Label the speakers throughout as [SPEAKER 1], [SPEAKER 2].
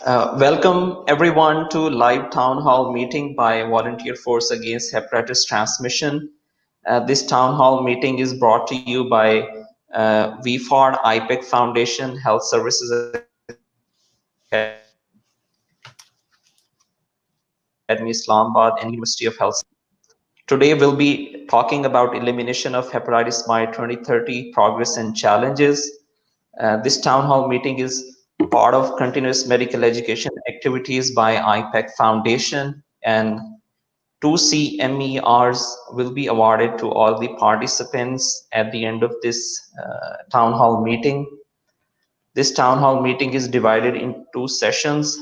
[SPEAKER 1] Welcome everyone to live town hall meeting by Volunteer Force Against Hepatitis Transmission. This town hall meeting is brought to you by VFARD, IPAC Foundation, Health Services Academy, Islamabad, and University of Health. Today we'll be talking about elimination of hepatitis by 2030, progress and challenges. This town hall meeting is part of continuous medical education activities by IPAC Foundation, and 2 CMERs will be awarded to all the participants at the end of this town hall meeting. This town hall meeting is divided in 2 sessions.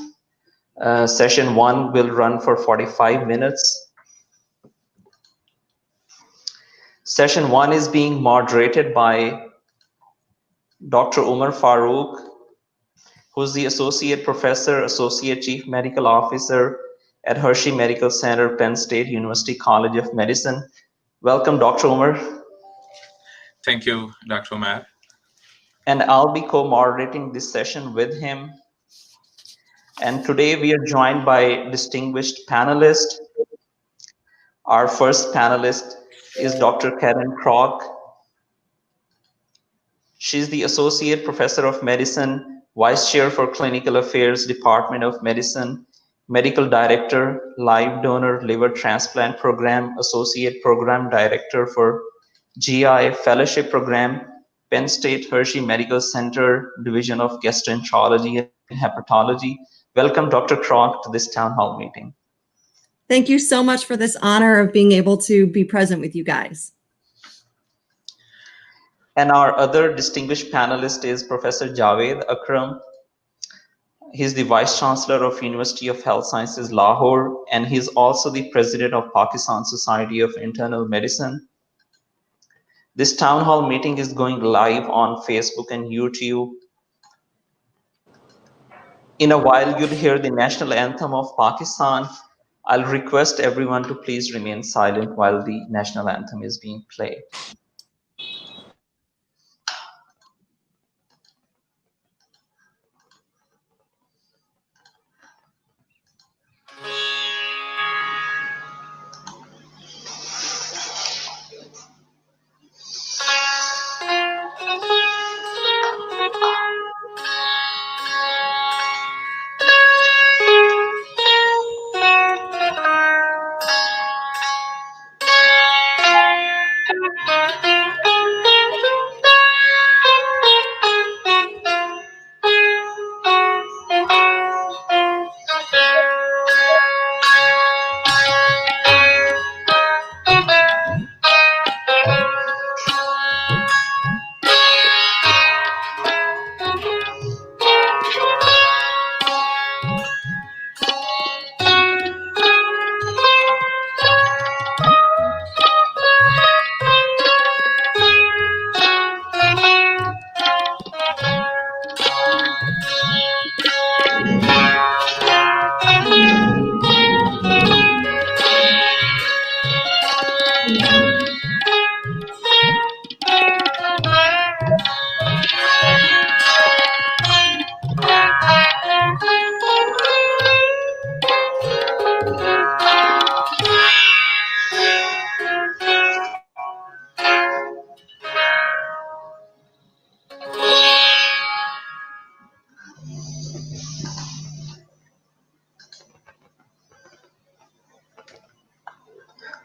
[SPEAKER 1] Session 1 will run for 45 minutes. Session 1 is being moderated by Dr. Umar Farooq, who's the Associate Professor, Associate Chief Medical Officer at Hershey Medical Center, Penn State University College of Medicine. Welcome, Dr. Umar.
[SPEAKER 2] Thank you, Dr. Umar.
[SPEAKER 1] And I'll be co-moderating this session with him. And today we are joined by distinguished panelists. Our first panelist is Dr. Karen Kroc. She's the Associate Professor of Medicine, Vice Chair for Clinical Affairs, Department of Medicine, Medical Director, Live Donor Liver Transplant Program, Associate Program Director for GI Fellowship Program, Penn State Hershey Medical Center, Division of Gastroenterology and Hepatology. Welcome, Dr. Kroc, to this town hall meeting.
[SPEAKER 3] Thank you so much for this honor of being able to be present with you guys.
[SPEAKER 1] And our other distinguished panelist is Professor Javed Akram. He's the Vice Chancellor of University of Health Sciences, Lahore, and he's also the President of Pakistan Society of Internal Medicine. This town hall meeting is going live on Facebook and YouTube. In a while, you'll hear the national anthem of Pakistan. I'll request everyone to please remain silent while the national anthem is being played.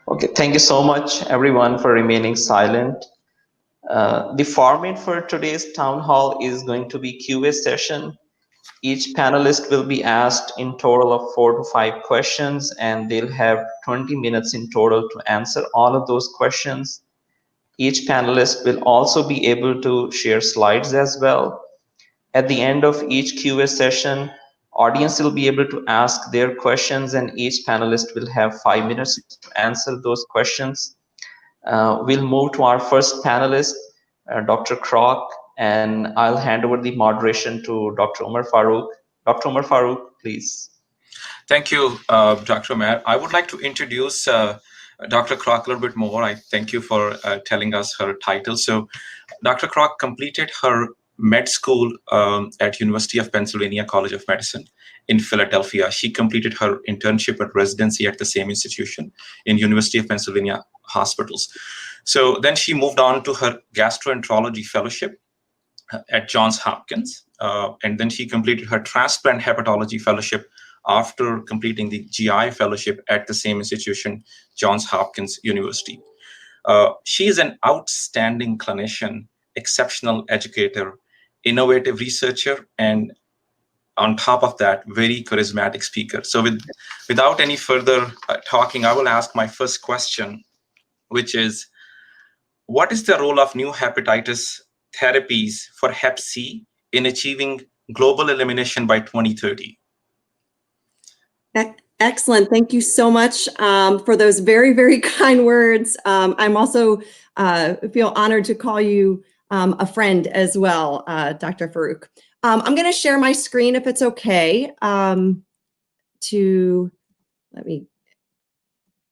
[SPEAKER 1] Okay, thank you so much, everyone, for remaining silent. The format for today's town hall is going to be Q&A session. Each panelist will be asked in total of 4 to 5 questions, and they'll have 20 minutes in total to answer all of those questions. Each panelist will also be able to share slides as well. At the end of each Q&A session, audience will be able to ask their questions, and each panelist will have 5 minutes to answer those questions. We'll move to our first panelist, Dr. Kroc, and I'll hand over the moderation to Dr. Umar Farooq. Dr. Umar Farooq, please.
[SPEAKER 2] Thank you, Dr. Umar. I would like to introduce Dr. Kroc a little bit more. I thank you for telling us her title. So Dr. Kroc completed her med school at University of Pennsylvania College of Medicine in Philadelphia. She completed her internship and residency at the same institution in University of Pennsylvania hospitals. So then she moved on to her gastroenterology fellowship at Johns Hopkins. And then she completed her transplant hepatology fellowship after completing the GI fellowship at the same institution, Johns Hopkins University. She is an outstanding clinician, exceptional educator, innovative researcher, and on top of that, very charismatic speaker. So without any further talking, I will ask my first question, which is, what is the role of new hepatitis therapies for Hep C in achieving global elimination by 2030?
[SPEAKER 3] Excellent. Thank you so much for those very, very kind words. I'm also feel honored to call you a friend as well, Dr. Farooq. I'm going to share my screen if it's okay. Let me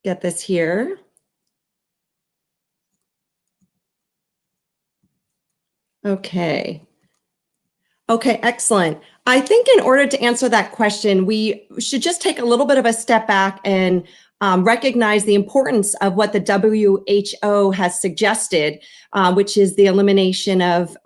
[SPEAKER 3] get this here. Okay. Okay, excellent. I think in order to answer that question, we should just take a little bit of a step back and recognize the importance of what the WHO has suggested, which is the elimination of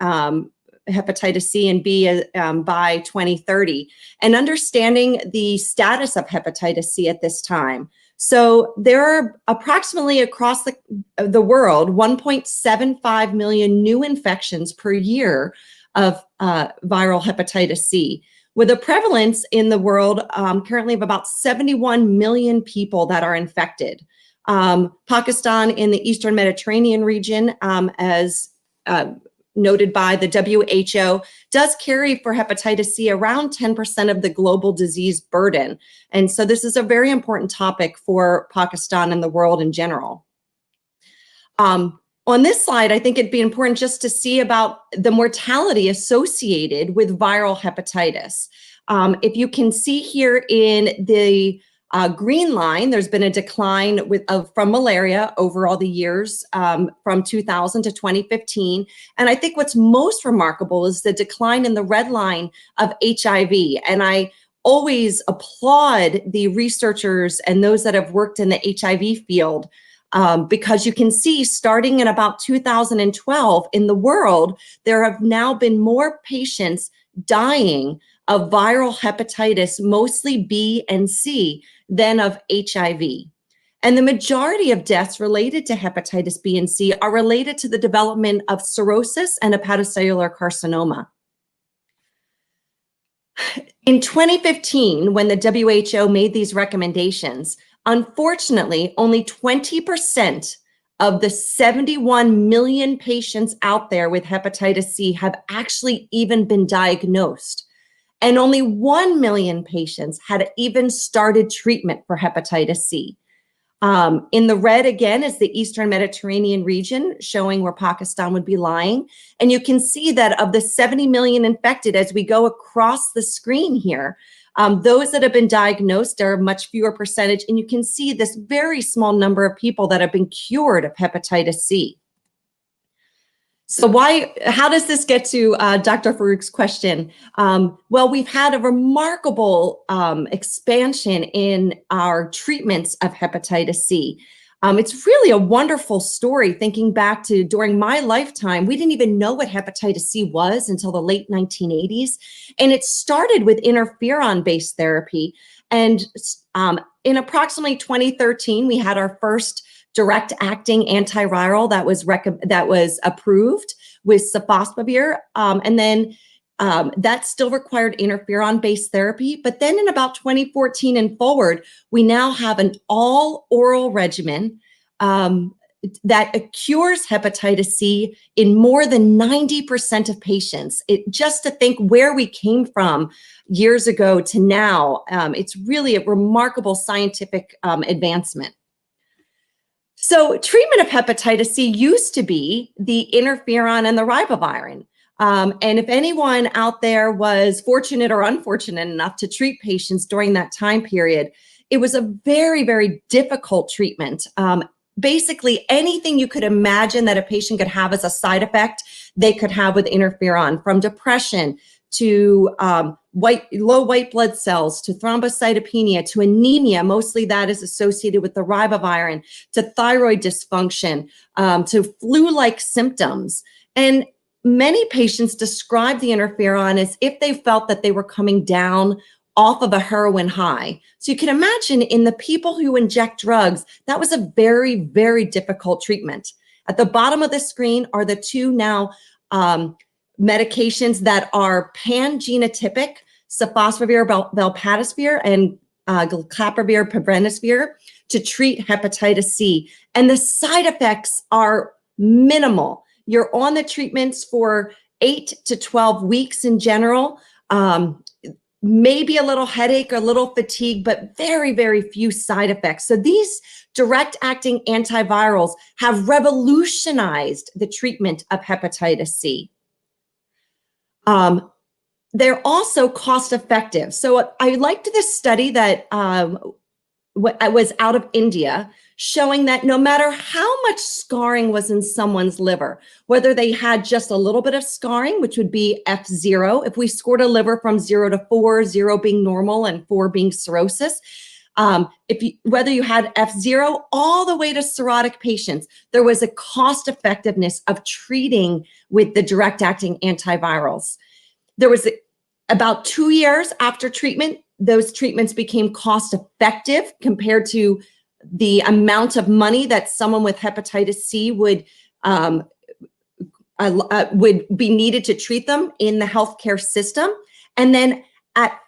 [SPEAKER 3] hepatitis C and B by 2030, and understanding the status of hepatitis C at this time. So there are approximately across the world 1.75 million new infections per year of viral hepatitis C, with a prevalence in the world currently of about 71 million people that are infected. Pakistan in the Eastern Mediterranean region, as noted by the WHO, does carry for hepatitis C around 10% of the global disease burden. And so this is a very important topic for Pakistan and the world in general. On this slide, I think it'd be important just to see about the mortality associated with viral hepatitis. If you can see here in the green line, there's been a decline from malaria over all the years from 2000 to 2015. And I think what's most remarkable is the decline in the red line of HIV. And I always applaud the researchers and those that have worked in the HIV field, because you can see starting in about 2012 in the world, there have now been more patients dying of viral hepatitis, mostly B and C, than of HIV. And the majority of deaths related to hepatitis B and C are related to the development of cirrhosis and hepatocellular carcinoma. In 2015, when the WHO made these recommendations, unfortunately, only 20% of the 71 million patients out there with hepatitis C have actually even been diagnosed. And only 1 million patients had even started treatment for hepatitis C. In the red, again, is the Eastern Mediterranean region, showing where Pakistan would be lying. And you can see that of the 70 million infected, as we go across the screen here, those that have been diagnosed are a much fewer percentage. And you can see this very small number of people that have been cured of hepatitis C. So how does this get to Dr. Farooq's question? Well, we've had a remarkable expansion in our treatments of hepatitis C. It's really a wonderful story thinking back to during my lifetime. We didn't even know what hepatitis C was until the late 1980s. And it started with interferon-based therapy. And in approximately 2013, we had our first direct-acting antiviral that was approved with sofosbuvir, and then that still required interferon-based therapy. But then in about 2014 and forward, we now have an all-oral regimen that cures hepatitis C in more than 90% of patients. Just to think where we came from years ago to now, it's really a remarkable scientific advancement. So treatment of hepatitis C used to be the interferon and the ribavirin. And if anyone out there was fortunate or unfortunate enough to treat patients during that time period, it was a very, very difficult treatment. basically anything you could imagine that a patient could have as a side effect, they could have with interferon, from depression to low white blood cells, to thrombocytopenia, to anemia. Mostly that is associated with the ribavirin, to thyroid dysfunction, to flu-like symptoms. And many patients describe the interferon as if they felt that they were coming down off of a heroin high. So you can imagine, in the people who inject drugs, that was a very, very difficult treatment. At the bottom of the screen are the two now medications that are pan-genotypic: sofosbuvir, velpatasvir, and glecaprevir, pibrentasvir, to treat hepatitis C. And the side effects are minimal. You're on the treatments for 8 to 12 weeks in general. Maybe a little headache or a little fatigue, but very, very few side effects. So these direct-acting antivirals have revolutionized the treatment of hepatitis C. They're also cost-effective. So I liked this study that was out of India, showing that no matter how much scarring was in someone's liver, whether they had just a little bit of scarring, which would be F0, if we scored a liver from 0 to 4, 0 being normal and 4 being cirrhosis, whether you had F0 all the way to cirrhotic patients, there was a cost effectiveness of treating with the direct-acting antivirals. There was about 2 years after treatment, those treatments became cost effective compared to the amount of money that someone with hepatitis C would be needed to treat them in the healthcare system. And then at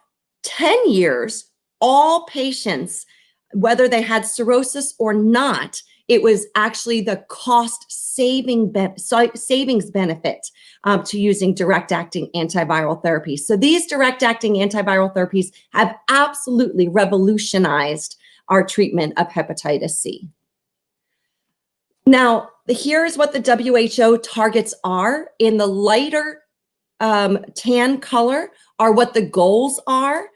[SPEAKER 3] 10 years, all patients, whether they had cirrhosis or not, it was actually the cost savings benefit to using direct-acting antiviral therapies. So these direct-acting antiviral therapies have absolutely revolutionized our treatment of hepatitis C. Now, here's what the WHO targets are. In the lighter tan color are what the goals are.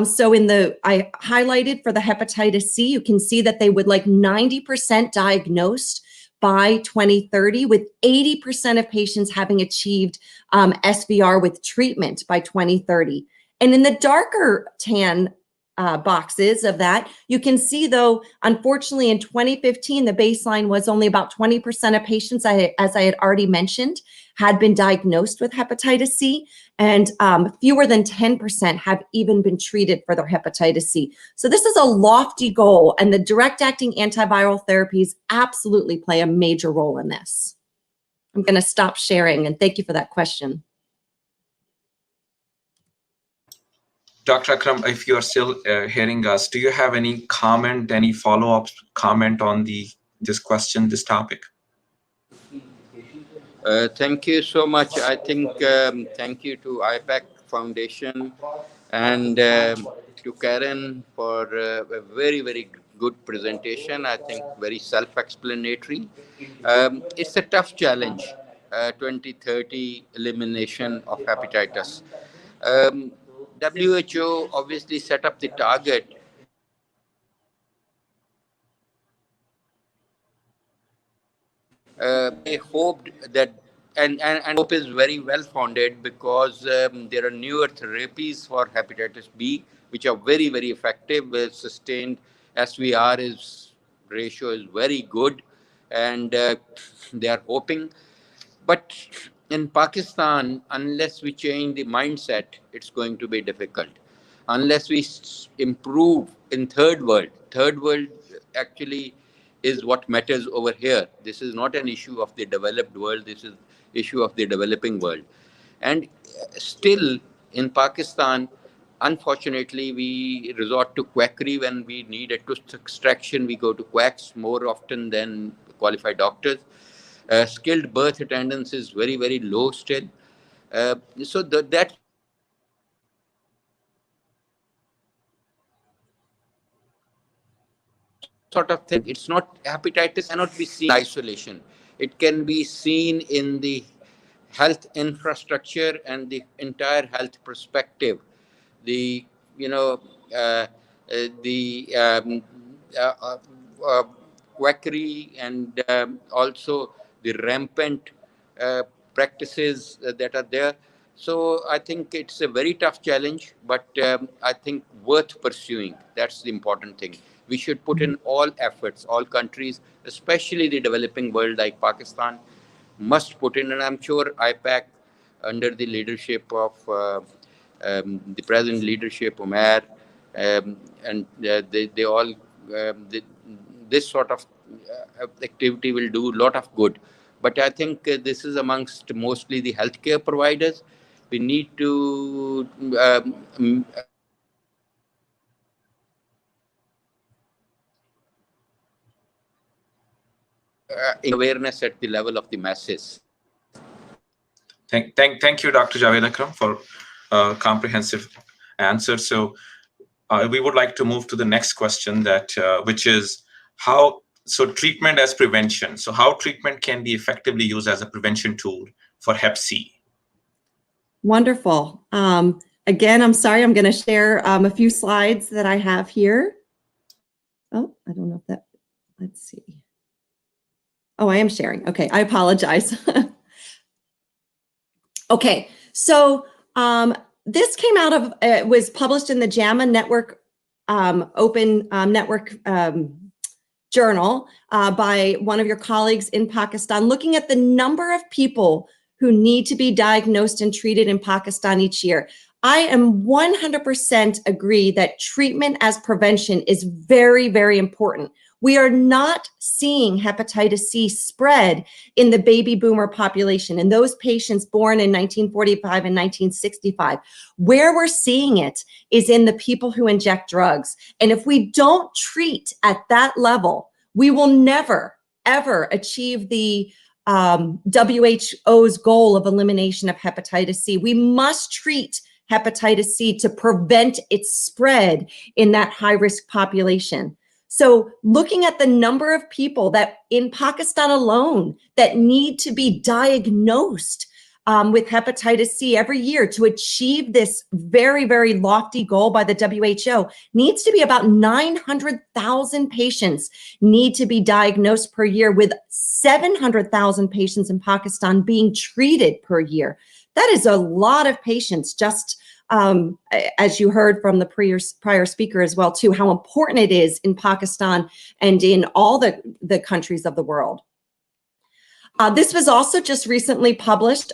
[SPEAKER 3] So I highlighted for the hepatitis C, you can see that they would like 90% diagnosed by 2030, with 80% of patients having achieved SVR with treatment by 2030. And in the darker tan boxes of that, you can see, though, unfortunately, in 2015, the baseline was only about 20% of patients, as I had already mentioned, had been diagnosed with hepatitis C, and fewer than 10% have even been treated for their hepatitis C. So this is a lofty goal, and the direct-acting antiviral therapies absolutely play a major role in this. I'm going to stop sharing, and thank you for that question.
[SPEAKER 2] Dr. Akram, if you are still hearing us, do you have any comment, any follow-up comment on this question, this topic?
[SPEAKER 4] Thank you so much. I think thank you to IPAC Foundation and to Karen for a very, very good presentation. I think very self-explanatory. It's a tough challenge, 2030 elimination of hepatitis. WHO obviously set up the target. They hoped that, and hope is very well founded, because there are newer therapies for hepatitis B, which are very, very effective with sustained SVR ratio is very good, and they are hoping. But in Pakistan, unless we change the mindset, it's going to be difficult. Unless we improve in third world actually is what matters over here. This is not an issue of the developed world. This is issue of the developing world. And still in Pakistan, unfortunately, we resort to quackery when we need a tooth extraction. We go to quacks more often than qualified doctors. Skilled birth attendance is very, very low still. So that sort of thing. It's not, hepatitis cannot be seen in isolation. It can be seen in the health infrastructure and the entire health perspective. The quackery and also the rampant practices that are there. So I think it's a very tough challenge, but I think worth pursuing. That's the important thing. We should put in all efforts, all countries, especially the developing world like Pakistan, must put in, and I'm sure IPAC, under the leadership of the present leadership, Umair, and they all, this sort of activity will do a lot of good. But I think this is amongst mostly the healthcare providers. We need to awareness at the level of the masses.
[SPEAKER 2] Thank you, Dr. Javed Akram, for a comprehensive answer. So we would like to move to the next question, that which is treatment as prevention. So how treatment can be effectively used as a prevention tool for Hep C?
[SPEAKER 3] Wonderful. Again, I'm sorry, I'm going to share a few slides that I have here. Oh, I don't know if that, let's see. Oh, I am sharing. Okay, I apologize. Okay, so this came out of, it was published in the JAMA Network, Open Network journal by one of your colleagues in Pakistan, looking at the number of people who need to be diagnosed and treated in Pakistan each year. I am 100% agree that treatment as prevention is very, very important. We are not seeing hepatitis C spread in the baby boomer population, in those patients born in 1945 and 1965. Where we're seeing it is in the people who inject drugs. And if we don't treat at that level, we will never, ever achieve the WHO's goal of elimination of hepatitis C. We must treat hepatitis C to prevent its spread in that high-risk population. So looking at the number of people that in Pakistan alone that need to be diagnosed with hepatitis C every year to achieve this very, very lofty goal by the WHO needs to be about 900,000 patients need to be diagnosed per year, with 700,000 patients in Pakistan being treated per year. That is a lot of patients, just as you heard from the prior speaker as well, too, how important it is in Pakistan and in all the countries of the world. This was also just recently published,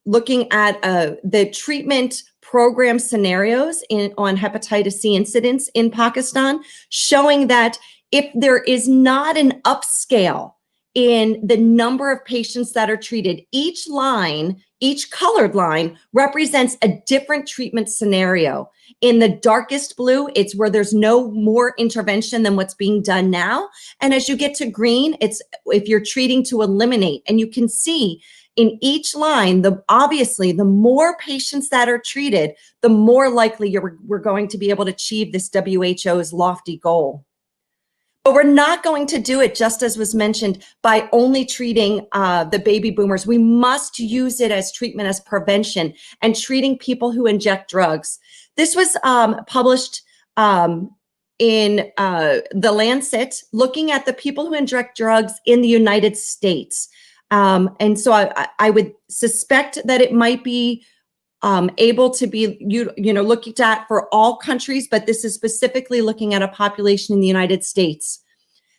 [SPEAKER 3] looking at the treatment program scenarios on hepatitis C incidence in Pakistan, showing that if there is not an upscale in the number of patients that are treated, each line, each colored line represents a different treatment scenario. In the darkest blue, it's where there's no more intervention than what's being done now. And as you get to green, it's if you're treating to eliminate. And you can see in each line, obviously, the more patients that are treated, the more likely we're going to be able to achieve this WHO's lofty goal. But we're not going to do it, just as was mentioned, by only treating the baby boomers. We must use it as treatment as prevention and treating people who inject drugs. This was published in The Lancet, looking at the people who inject drugs in the United States. And so I would suspect that it might be able to be looked at for all countries, but this is specifically looking at a population in the United States,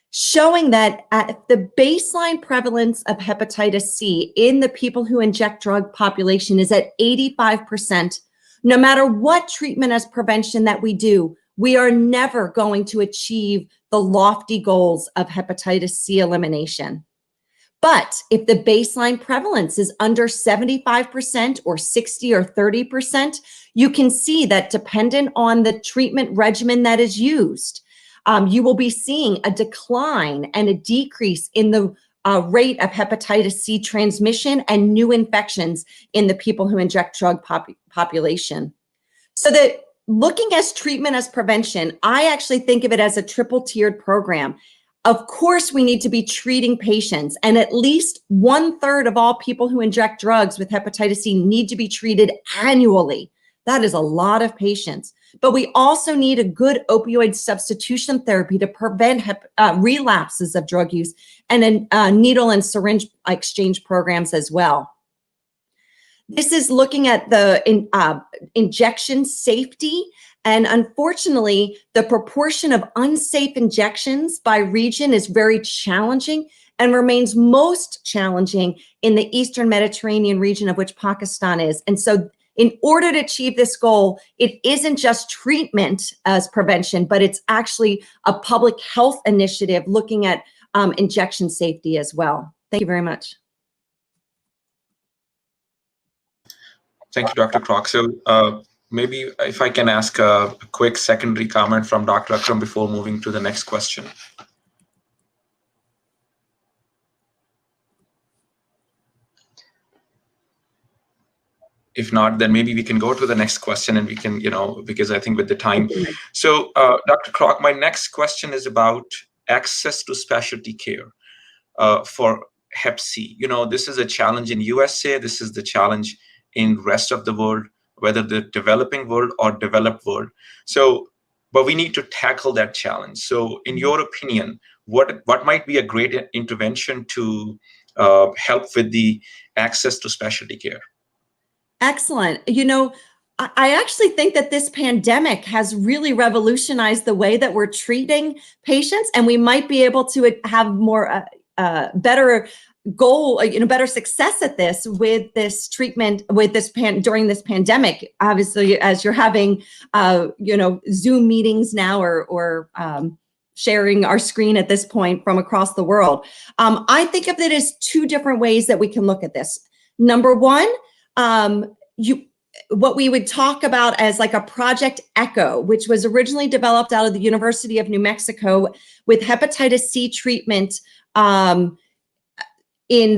[SPEAKER 3] showing that at the baseline prevalence of hepatitis C in the people who inject drug population is at 85%. No matter what treatment as prevention that we do, we are never going to achieve the lofty goals of hepatitis C elimination. But if the baseline prevalence is under 75% or 60 or 30%, you can see that dependent on the treatment regimen that is used, you will be seeing a decline and a decrease in the rate of hepatitis C transmission and new infections in the people who inject drug population. So that looking as treatment as prevention, I actually think of it as a triple-tiered program. Of course, we need to be treating patients, and at least 1/3 of all people who inject drugs with hepatitis C need to be treated annually. That is a lot of patients. but we also need a good opioid substitution therapy to prevent relapses of drug use, and needle and syringe exchange programs as well. This is looking at the injection safety, and unfortunately, the proportion of unsafe injections by region is very challenging and remains most challenging in the Eastern Mediterranean region, of which Pakistan is. And so in order to achieve this goal, it isn't just treatment as prevention, but it's actually a public health initiative looking at injection safety as well. Thank you very much.
[SPEAKER 2] Thank you, Dr. Kroc. So maybe if I can ask a quick secondary comment from Dr. Akram before moving to the next question. If not, then maybe we can go to the next question and we can, because I think with the time. So Dr. Kroc, my next question is about access to specialty care for Hep C. This is a challenge in USA. This is the challenge in rest of the world, whether the developing world or developed world. So, but we need to tackle that challenge. So in your opinion, what might be a great intervention to help with the access to specialty care?
[SPEAKER 3] Excellent. I actually think that this pandemic has really revolutionized the way that we're treating patients, and we might be able to have more better goal, better success at this with this treatment, with this during this pandemic. Obviously, as you're having, Zoom meetings now or sharing our screen at this point from across the world. I think of it as two different ways that we can look at this. Number one, what we would talk about as like a Project ECHO, which was originally developed out of the University of New Mexico with hepatitis C treatment in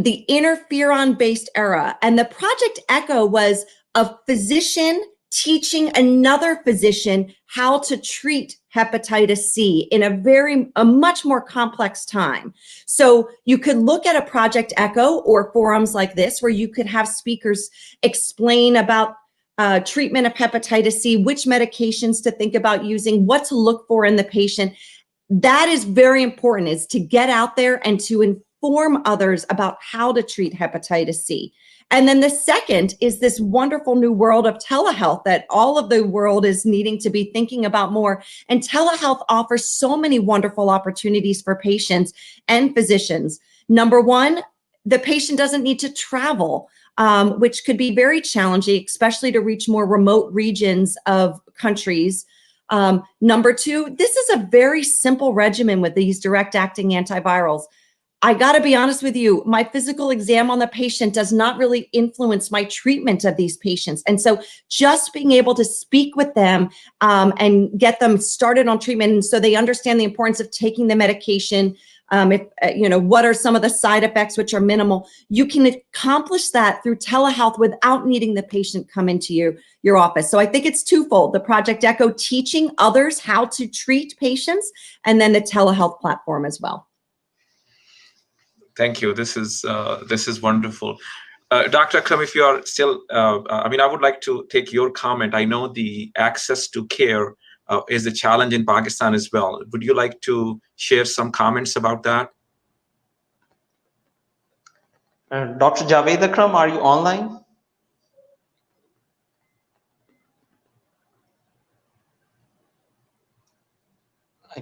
[SPEAKER 3] the interferon-based era. And the Project ECHO was a physician teaching another physician how to treat hepatitis C in a much more complex time. So you could look at a Project ECHO or forums like this, where you could have speakers explain about treatment of hepatitis C, which medications to think about using, what to look for in the patient. That is very important, is to get out there and to inform others about how to treat hepatitis C. And then the second is this wonderful new world of telehealth that all of the world is needing to be thinking about more. And telehealth offers so many wonderful opportunities for patients and physicians. Number one, the patient doesn't need to travel, which could be very challenging, especially to reach more remote regions of countries. Number two, this is a very simple regimen with these direct-acting antivirals. I got to be honest with you, my physical exam on the patient does not really influence my treatment of these patients. And so just being able to speak with them and get them started on treatment, and so they understand the importance of taking the medication, what are some of the side effects, which are minimal, you can accomplish that through telehealth without needing the patient come into your office. So I think it's twofold: the Project ECHO, teaching others how to treat patients, and then the telehealth platform as well.
[SPEAKER 2] Thank you. This is wonderful. Dr. Akram, if you are still, I would like to take your comment. I know the access to care is a challenge in Pakistan as well. Would you like to share some comments about that?
[SPEAKER 1] Dr. Javed Akram, are you online? I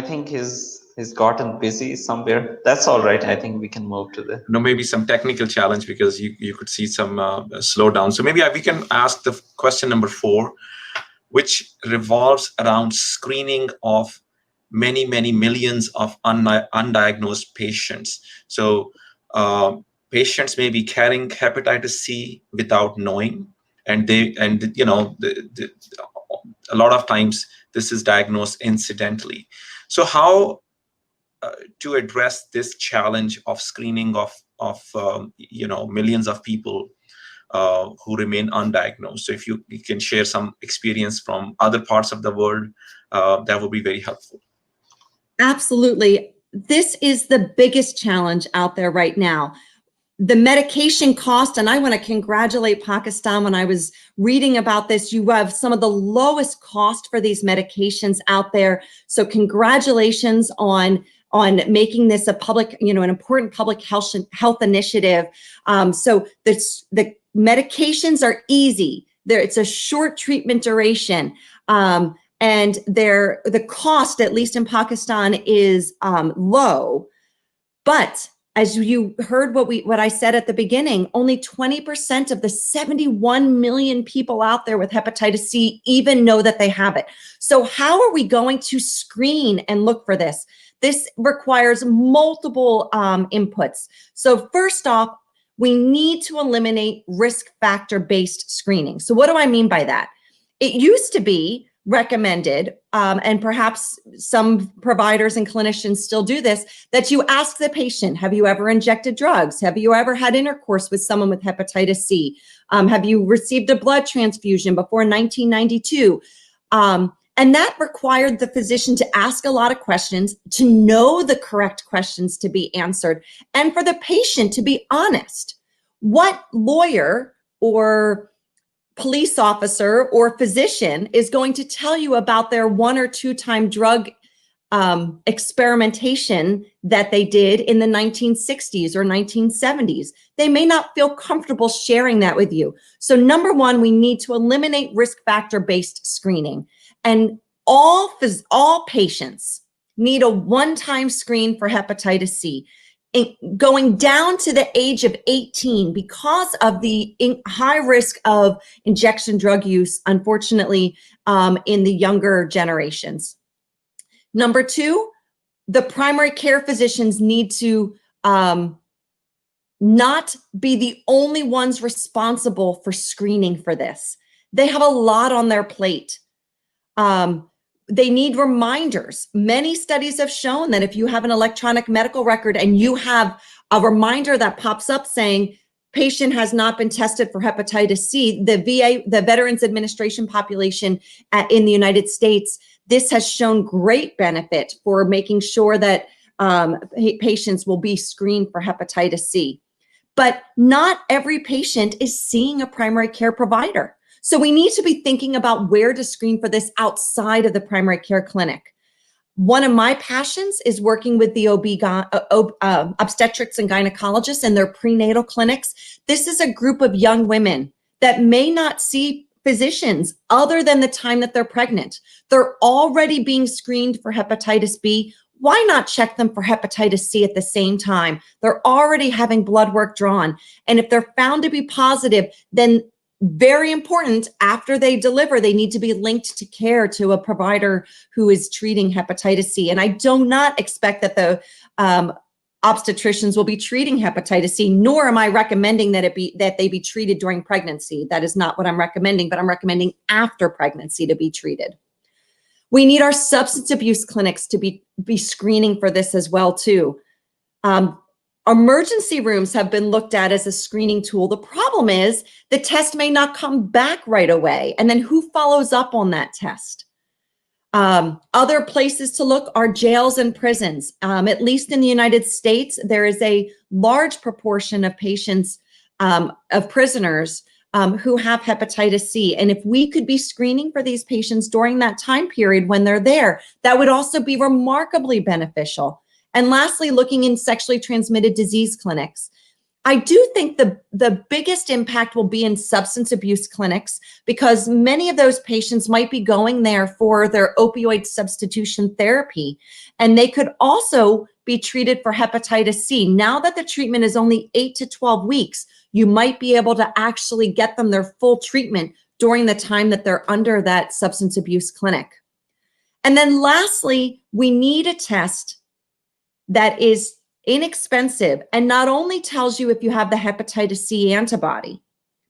[SPEAKER 1] think he's gotten busy somewhere. That's all right. I think we can move to the.
[SPEAKER 2] No, maybe some technical challenge, because you could see some slowdown. So maybe we can ask the question number 4, which revolves around screening of many millions of undiagnosed patients. So patients may be carrying hepatitis C without knowing, and a lot of times this is diagnosed incidentally. So how to address this challenge of screening of millions of people who remain undiagnosed? So if you can share some experience from other parts of the world, that would be very helpful.
[SPEAKER 3] Absolutely. This is the biggest challenge out there right now. The medication cost, and I want to congratulate Pakistan. When I was reading about this, you have some of the lowest cost for these medications out there. So congratulations on making this a public, an important public health initiative. So the medications are easy. It's a short treatment duration. And the cost, at least in Pakistan, is low. But as you heard what I said at the beginning, only 20% of the 71 million people out there with hepatitis C even know that they have it. So how are we going to screen and look for this? This requires multiple inputs. So first off, we need to eliminate risk factor-based screening. So what do I mean by that? It used to be recommended, and perhaps some providers and clinicians still do this, that you ask the patient, have you ever injected drugs? Have you ever had intercourse with someone with hepatitis C? Have you received a blood transfusion before 1992? And that required the physician to ask a lot of questions, to know the correct questions to be answered, and for the patient to be honest. What lawyer or police officer or physician is going to tell you about their 1 or 2 time drug experimentation that they did in the 1960s or 1970s? They may not feel comfortable sharing that with you. So number one, we need to eliminate risk factor-based screening. And all patients need a one-time screen for hepatitis C. Going down to the age of 18 because of the high risk of injection drug use, unfortunately, in the younger generations. Number two, the primary care physicians need to not be the only ones responsible for screening for this. They have a lot on their plate. They need reminders. Many studies have shown that if you have an electronic medical record and you have a reminder that pops up saying patient has not been tested for hepatitis C, the VA, the Veterans Administration population in the United States, this has shown great benefit for making sure that patients will be screened for hepatitis C. But not every patient is seeing a primary care provider. So we need to be thinking about where to screen for this outside of the primary care clinic. One of my passions is working with the obstetrics and gynecologists and their prenatal clinics. This is a group of young women that may not see physicians other than the time that they're pregnant. They're already being screened for hepatitis B. Why not check them for hepatitis C at the same time? They're already having blood work drawn. And if they're found to be positive, then very important, after they deliver, they need to be linked to care to a provider who is treating hepatitis C. And I do not expect that the obstetricians will be treating hepatitis C, nor am I recommending that they be treated during pregnancy. That is not what I'm recommending, but I'm recommending after pregnancy to be treated. We need our substance abuse clinics to be screening for this as well too. Emergency rooms have been looked at as a screening tool. The problem is the test may not come back right away. And then who follows up on that test? Other places to look are jails and prisons. At least in the United States, there is a large proportion of patients, of prisoners who have hepatitis C. And if we could be screening for these patients during that time period when they're there, that would also be remarkably beneficial. And lastly, looking in sexually transmitted disease clinics. I do think the biggest impact will be in substance abuse clinics because many of those patients might be going there for their opioid substitution therapy. And they could also be treated for hepatitis C. Now that the treatment is only 8 to 12 weeks, you might be able to actually get them their full treatment during the time that they're under that substance abuse clinic. And then lastly, we need a test that is inexpensive and not only tells you if you have the hepatitis C antibody,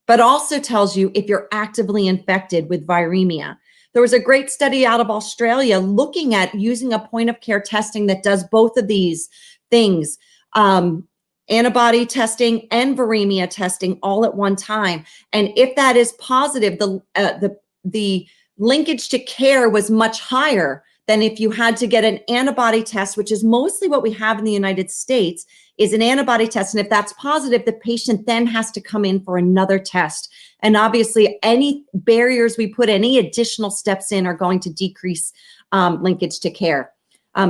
[SPEAKER 3] but also tells you if you're actively infected with viremia. There was a great study out of Australia looking at using a point of care testing that does both of these things, antibody testing and viremia testing all at one time. And if that is positive, the linkage to care was much higher than if you had to get an antibody test, which is mostly what we have in the United States, is an antibody test. And if that's positive, the patient then has to come in for another test. And obviously, any barriers we put, any additional steps in are going to decrease linkage to care.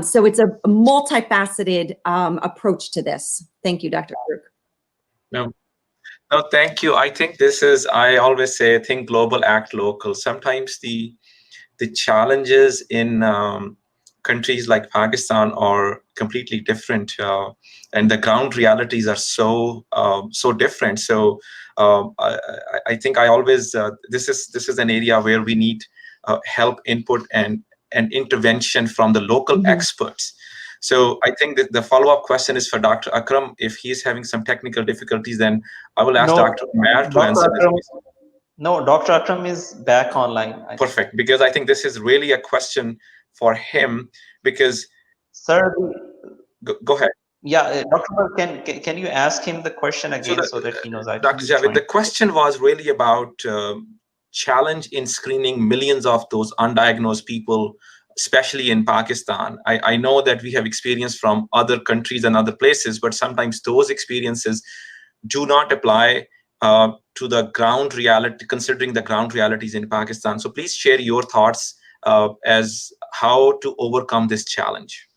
[SPEAKER 3] So it's a multifaceted approach to this. Thank you, Dr. Krug.
[SPEAKER 2] No, thank you. I think this is, I always say, think global, act local. Sometimes the challenges in countries like Pakistan are completely different, and the ground realities are so different. So I think I always this is an area where we need help, input, and intervention from the local experts. So I think that the follow-up question is for Dr. Akram. If he's having some technical difficulties, then I will ask Dr. Umair to answer this.
[SPEAKER 1] No, Dr. Akram is back online.
[SPEAKER 2] Perfect, because I think this is really a question for him, because...
[SPEAKER 1] Sir,
[SPEAKER 2] go ahead.
[SPEAKER 1] Yeah, Dr. Can you ask him the question again so that he knows?
[SPEAKER 2] Dr. Javed, the question was really about challenge in screening millions of those undiagnosed people, especially in Pakistan. I know that we have experience from other countries and other places, but sometimes those experiences do not apply to the ground reality, considering the ground realities in Pakistan. So please share your thoughts as how to overcome this challenge.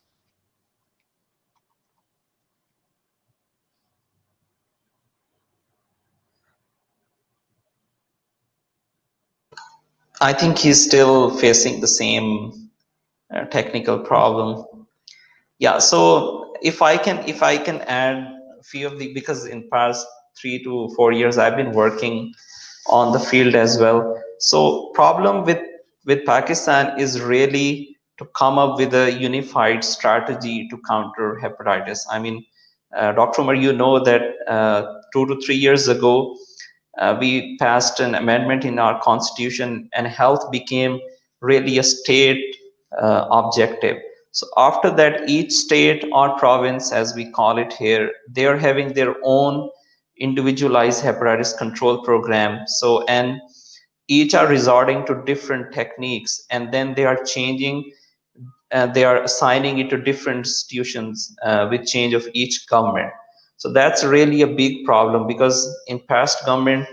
[SPEAKER 1] I think he's still facing the same technical problem. Yeah, so if I can add a few of the, because in past 3 to 4 years I've been working on the field as well. So problem with Pakistan is really to come up with a unified strategy to counter hepatitis. I mean, Dr. Umar, you know that 2 to 3 years ago, we passed an amendment in our constitution, and health became really a state objective. So after that, each state or province, as we call it here, they are having their own individualized hepatitis control program. So, and each are resorting to different techniques, and then they are changing, they are assigning it to different institutions with change of each government. So that's really a big problem, because in past government,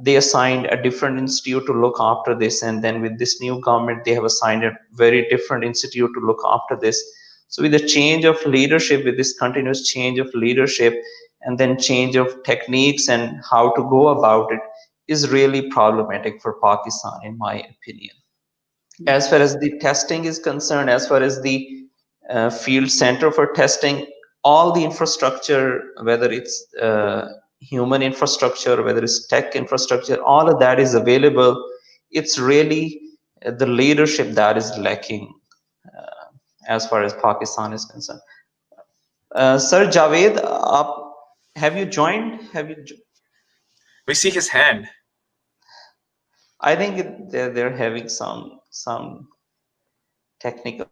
[SPEAKER 1] they assigned a different institute to look after this, and then with this new government, they have assigned a very different institute to look after this. So with the change of leadership, with this continuous change of leadership, and then change of techniques and how to go about it, is really problematic for Pakistan, in my opinion. As far as the testing is concerned, as far as the field center for testing, all the infrastructure, whether it's human infrastructure, whether it's tech infrastructure, all of that is available. It's really the leadership that is lacking as far as Pakistan is concerned. Sir Javed, have you joined?
[SPEAKER 2] We see his hand.
[SPEAKER 1] I think they're having some technical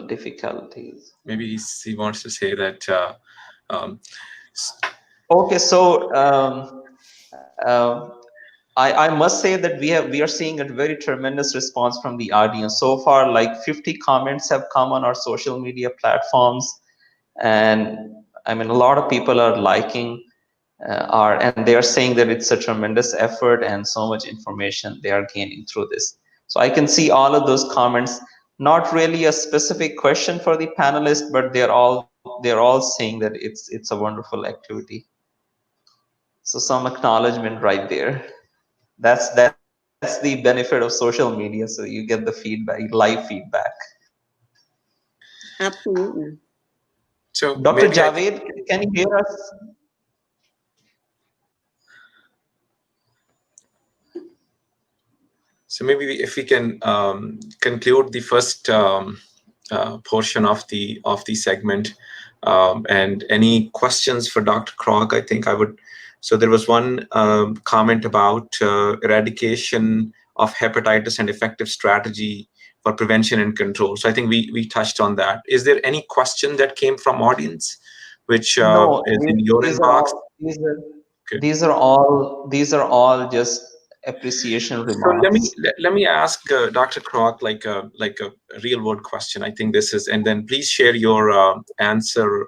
[SPEAKER 1] difficulties.
[SPEAKER 2] Maybe he wants to say that.
[SPEAKER 1] Okay, so I must say that we are seeing a very tremendous response from the audience so far. Like 50 comments have come on our social media platforms, and I mean, a lot of people are liking and they are saying that it's a tremendous effort and so much information they are gaining through this. So I can see all of those comments. Not really a specific question for the panelists, but they're all saying that it's a wonderful activity. So some acknowledgement right there. That's the benefit of social media. So you get the feedback, live feedback.
[SPEAKER 5] Absolutely.
[SPEAKER 2] So
[SPEAKER 1] Dr. Javed, can you hear us?
[SPEAKER 2] So maybe if we can conclude the first portion of the segment, and any questions for Dr. Krog, I think I would. So there was one comment about eradication of hepatitis and effective strategy for prevention and control. So I think we touched on that. Is there any question that came from audience, which
[SPEAKER 1] no,
[SPEAKER 2] is in your inbox?
[SPEAKER 1] These are all just appreciation
[SPEAKER 2] So let me
[SPEAKER 1] remarks.
[SPEAKER 2] let me ask Dr. Kroc like a real world question. I think this is, and then please share your answer.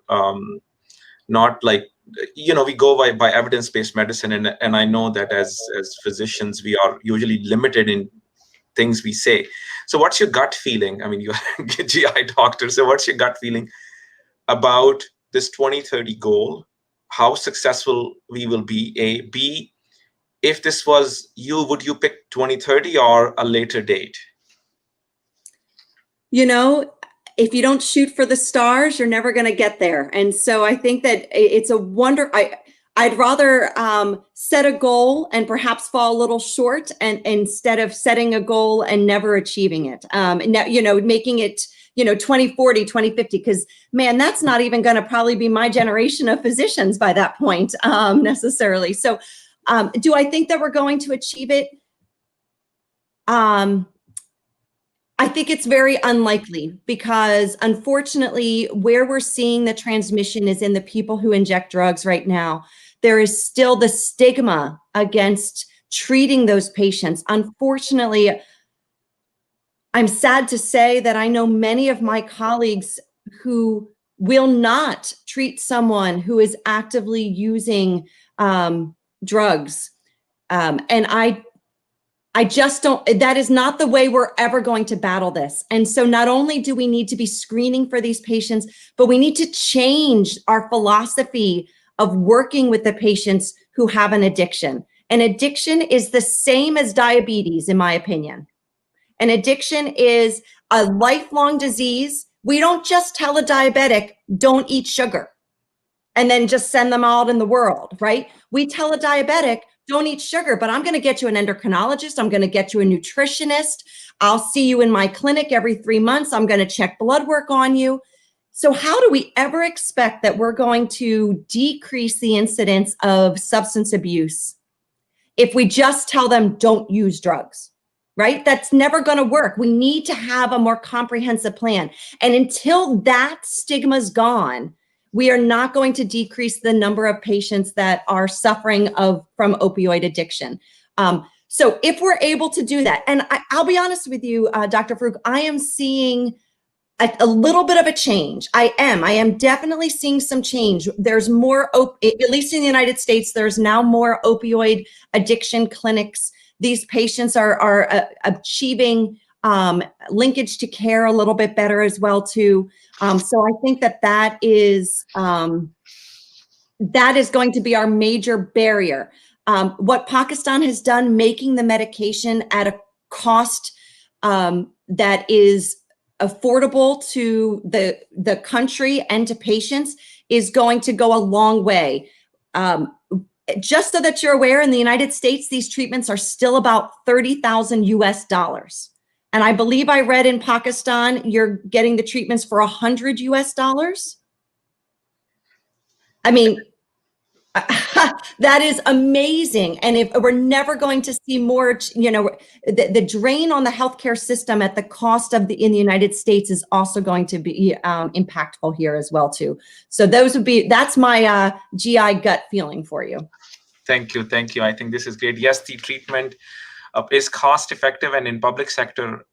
[SPEAKER 2] Not like, we go by evidence based medicine, and I know that as physicians we are usually limited in things we say. So what's your gut feeling? I mean, you're a GI doctor, so what's your gut feeling about this 2030 goal? How successful we will be? A, B, if this was you, would you pick 2030 or a later date?
[SPEAKER 3] If you don't shoot for the stars, you're never going to get there. And so I think that it's a wonder. I'd rather set a goal and perhaps fall a little short, and instead of setting a goal and never achieving it, making it 2040, 2050, because man, that's not even going to probably be my generation of physicians by that point necessarily. So do I think that we're going to achieve it? I think it's very unlikely, because unfortunately, where we're seeing the transmission is in the people who inject drugs right now. There is still the stigma against treating those patients. Unfortunately, I'm sad to say that I know many of my colleagues who will not treat someone who is actively using drugs. And I just don't, that is not the way we're ever going to battle this. And so not only do we need to be screening for these patients, but we need to change our philosophy of working with the patients who have an addiction. An addiction is the same as diabetes, in my opinion. An addiction is a lifelong disease. We don't just tell a diabetic, don't eat sugar, and then just send them out in the world, right? We tell a diabetic, don't eat sugar, but I'm going to get you an endocrinologist. I'm going to get you a nutritionist. I'll see you in my clinic every 3 months. I'm going to check blood work on you. So how do we ever expect that we're going to decrease the incidence of substance abuse if we just tell them don't use drugs, right? That's never going to work. We need to have a more comprehensive plan. And until that stigma's gone, we are not going to decrease the number of patients that are suffering from opioid addiction. So if we're able to do that, and I'll be honest with you, Dr. Farooq, I am seeing a little bit of a change. I am definitely seeing some change. There's more, at least in the United States, there's now more opioid addiction clinics. These patients are achieving linkage to care a little bit better as well too. So I think that is going to be our major barrier. What Pakistan has done, making the medication at a cost that is affordable to the country and to patients, is going to go a long way. Just so that you're aware, in the United States, these treatments are still about $30,000 US. And I believe I read in Pakistan, you're getting the treatments for $100 US. I mean, that is amazing. And if we're never going to see more, the drain on the healthcare system at the cost of in the United States is also going to be impactful here as well too. So that's my GI gut feeling for you.
[SPEAKER 2] Thank you. I think this is great. Yes, the treatment is cost effective, and in public sector,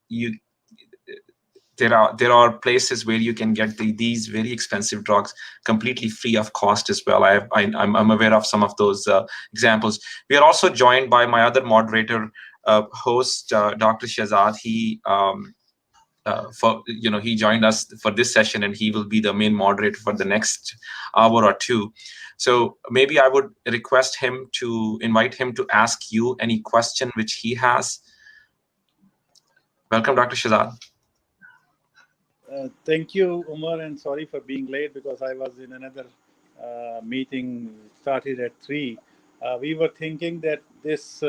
[SPEAKER 2] there are places where you can get these very expensive drugs completely free of cost as well. I'm aware of some of those examples. We are also joined by my other moderator, host, Dr. Shahzad. He he joined us for this session, and he will be the main moderator for the next hour or two. So maybe I would invite him to ask you any question which he has. Welcome, Dr. Shahzad.
[SPEAKER 5] Thank you, Umar, and sorry for being late because I was in another meeting, started at 3. We were thinking that this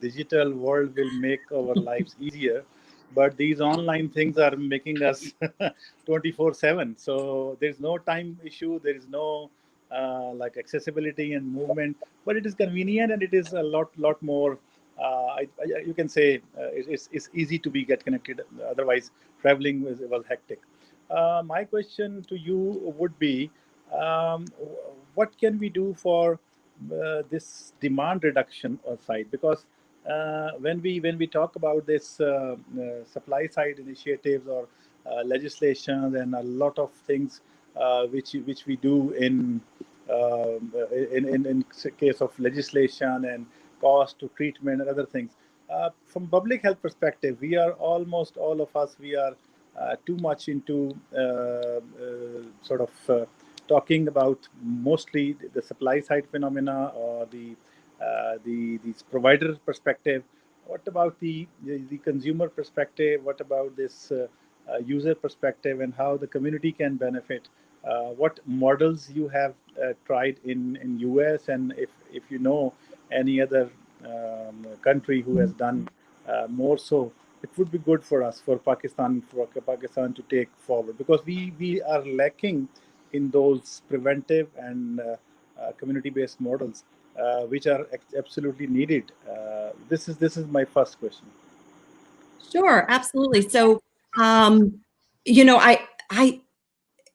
[SPEAKER 5] digital world will make our lives easier, but these online things are making us 24/7. So there's no time issue, there is no like accessibility and movement, but it is convenient and it is a lot more. You can say it's easy to get connected. Otherwise, traveling was hectic. My question to you would be, what can we do for this demand reduction side? Because when we talk about this supply side initiatives or legislation and a lot of things which we do in case of legislation and cost to treatment and other things. From public health perspective, we are almost all of us, we are too much into sort of talking about mostly the supply side phenomena or the provider perspective. What about the consumer perspective? What about this user perspective and how the community can benefit? What models you have tried in US, and if you know any other country who has done more so, it would be good for us, for Pakistan to take forward, because we are lacking in those preventive and community-based models, which are absolutely needed. This is my first question.
[SPEAKER 3] Sure, absolutely. So, you know,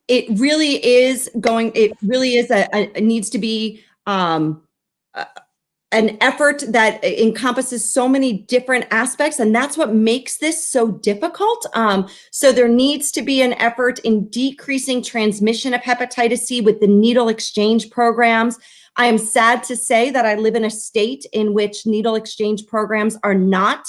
[SPEAKER 3] it really is it needs to be an effort that encompasses so many different aspects, and that's what makes this so difficult. So there needs to be an effort in decreasing transmission of hepatitis C with the needle exchange programs. I am sad to say that I live in a state in which needle exchange programs are not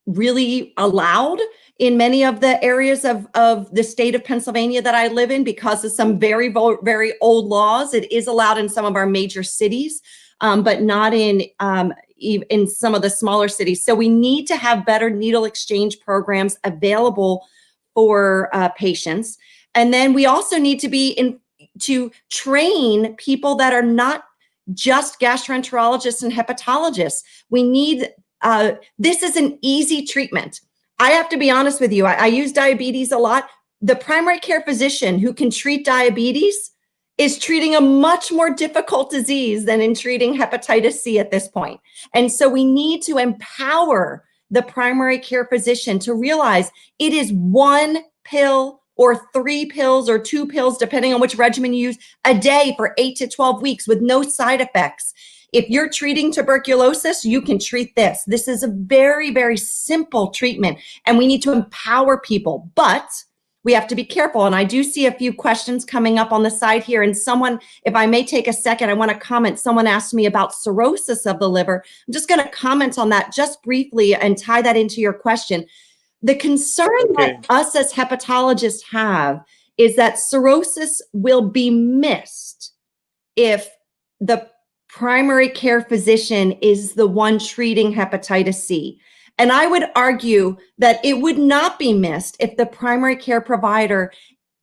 [SPEAKER 3] really allowed in many of the areas of the state of Pennsylvania that I live in because of some very, very old laws. It is allowed in some of our major cities, but not in some of the smaller cities. So we need to have better needle exchange programs available for patients. And then we also need to to train people that are not just gastroenterologists and hepatologists. We need, this is an easy treatment. I have to be honest with you. I use diabetes a lot. The primary care physician who can treat diabetes is treating a much more difficult disease than in treating hepatitis C at this point. And so we need to empower the primary care physician to realize it is 1 pill or 3 pills or 2 pills, depending on which regimen you use, a day for 8 to 12 weeks with no side effects. If you're treating tuberculosis, you can treat this. This is a very, very simple treatment, and we need to empower people, but we have to be careful. And I do see a few questions coming up on the side here. And someone, if I may take a second, I want to comment. Someone asked me about cirrhosis of the liver. I'm just going to comment on that just briefly and tie that into your question. The concern that us as hepatologists have is that cirrhosis will be missed if the primary care physician is the one treating hepatitis C. And I would argue that it would not be missed if the primary care provider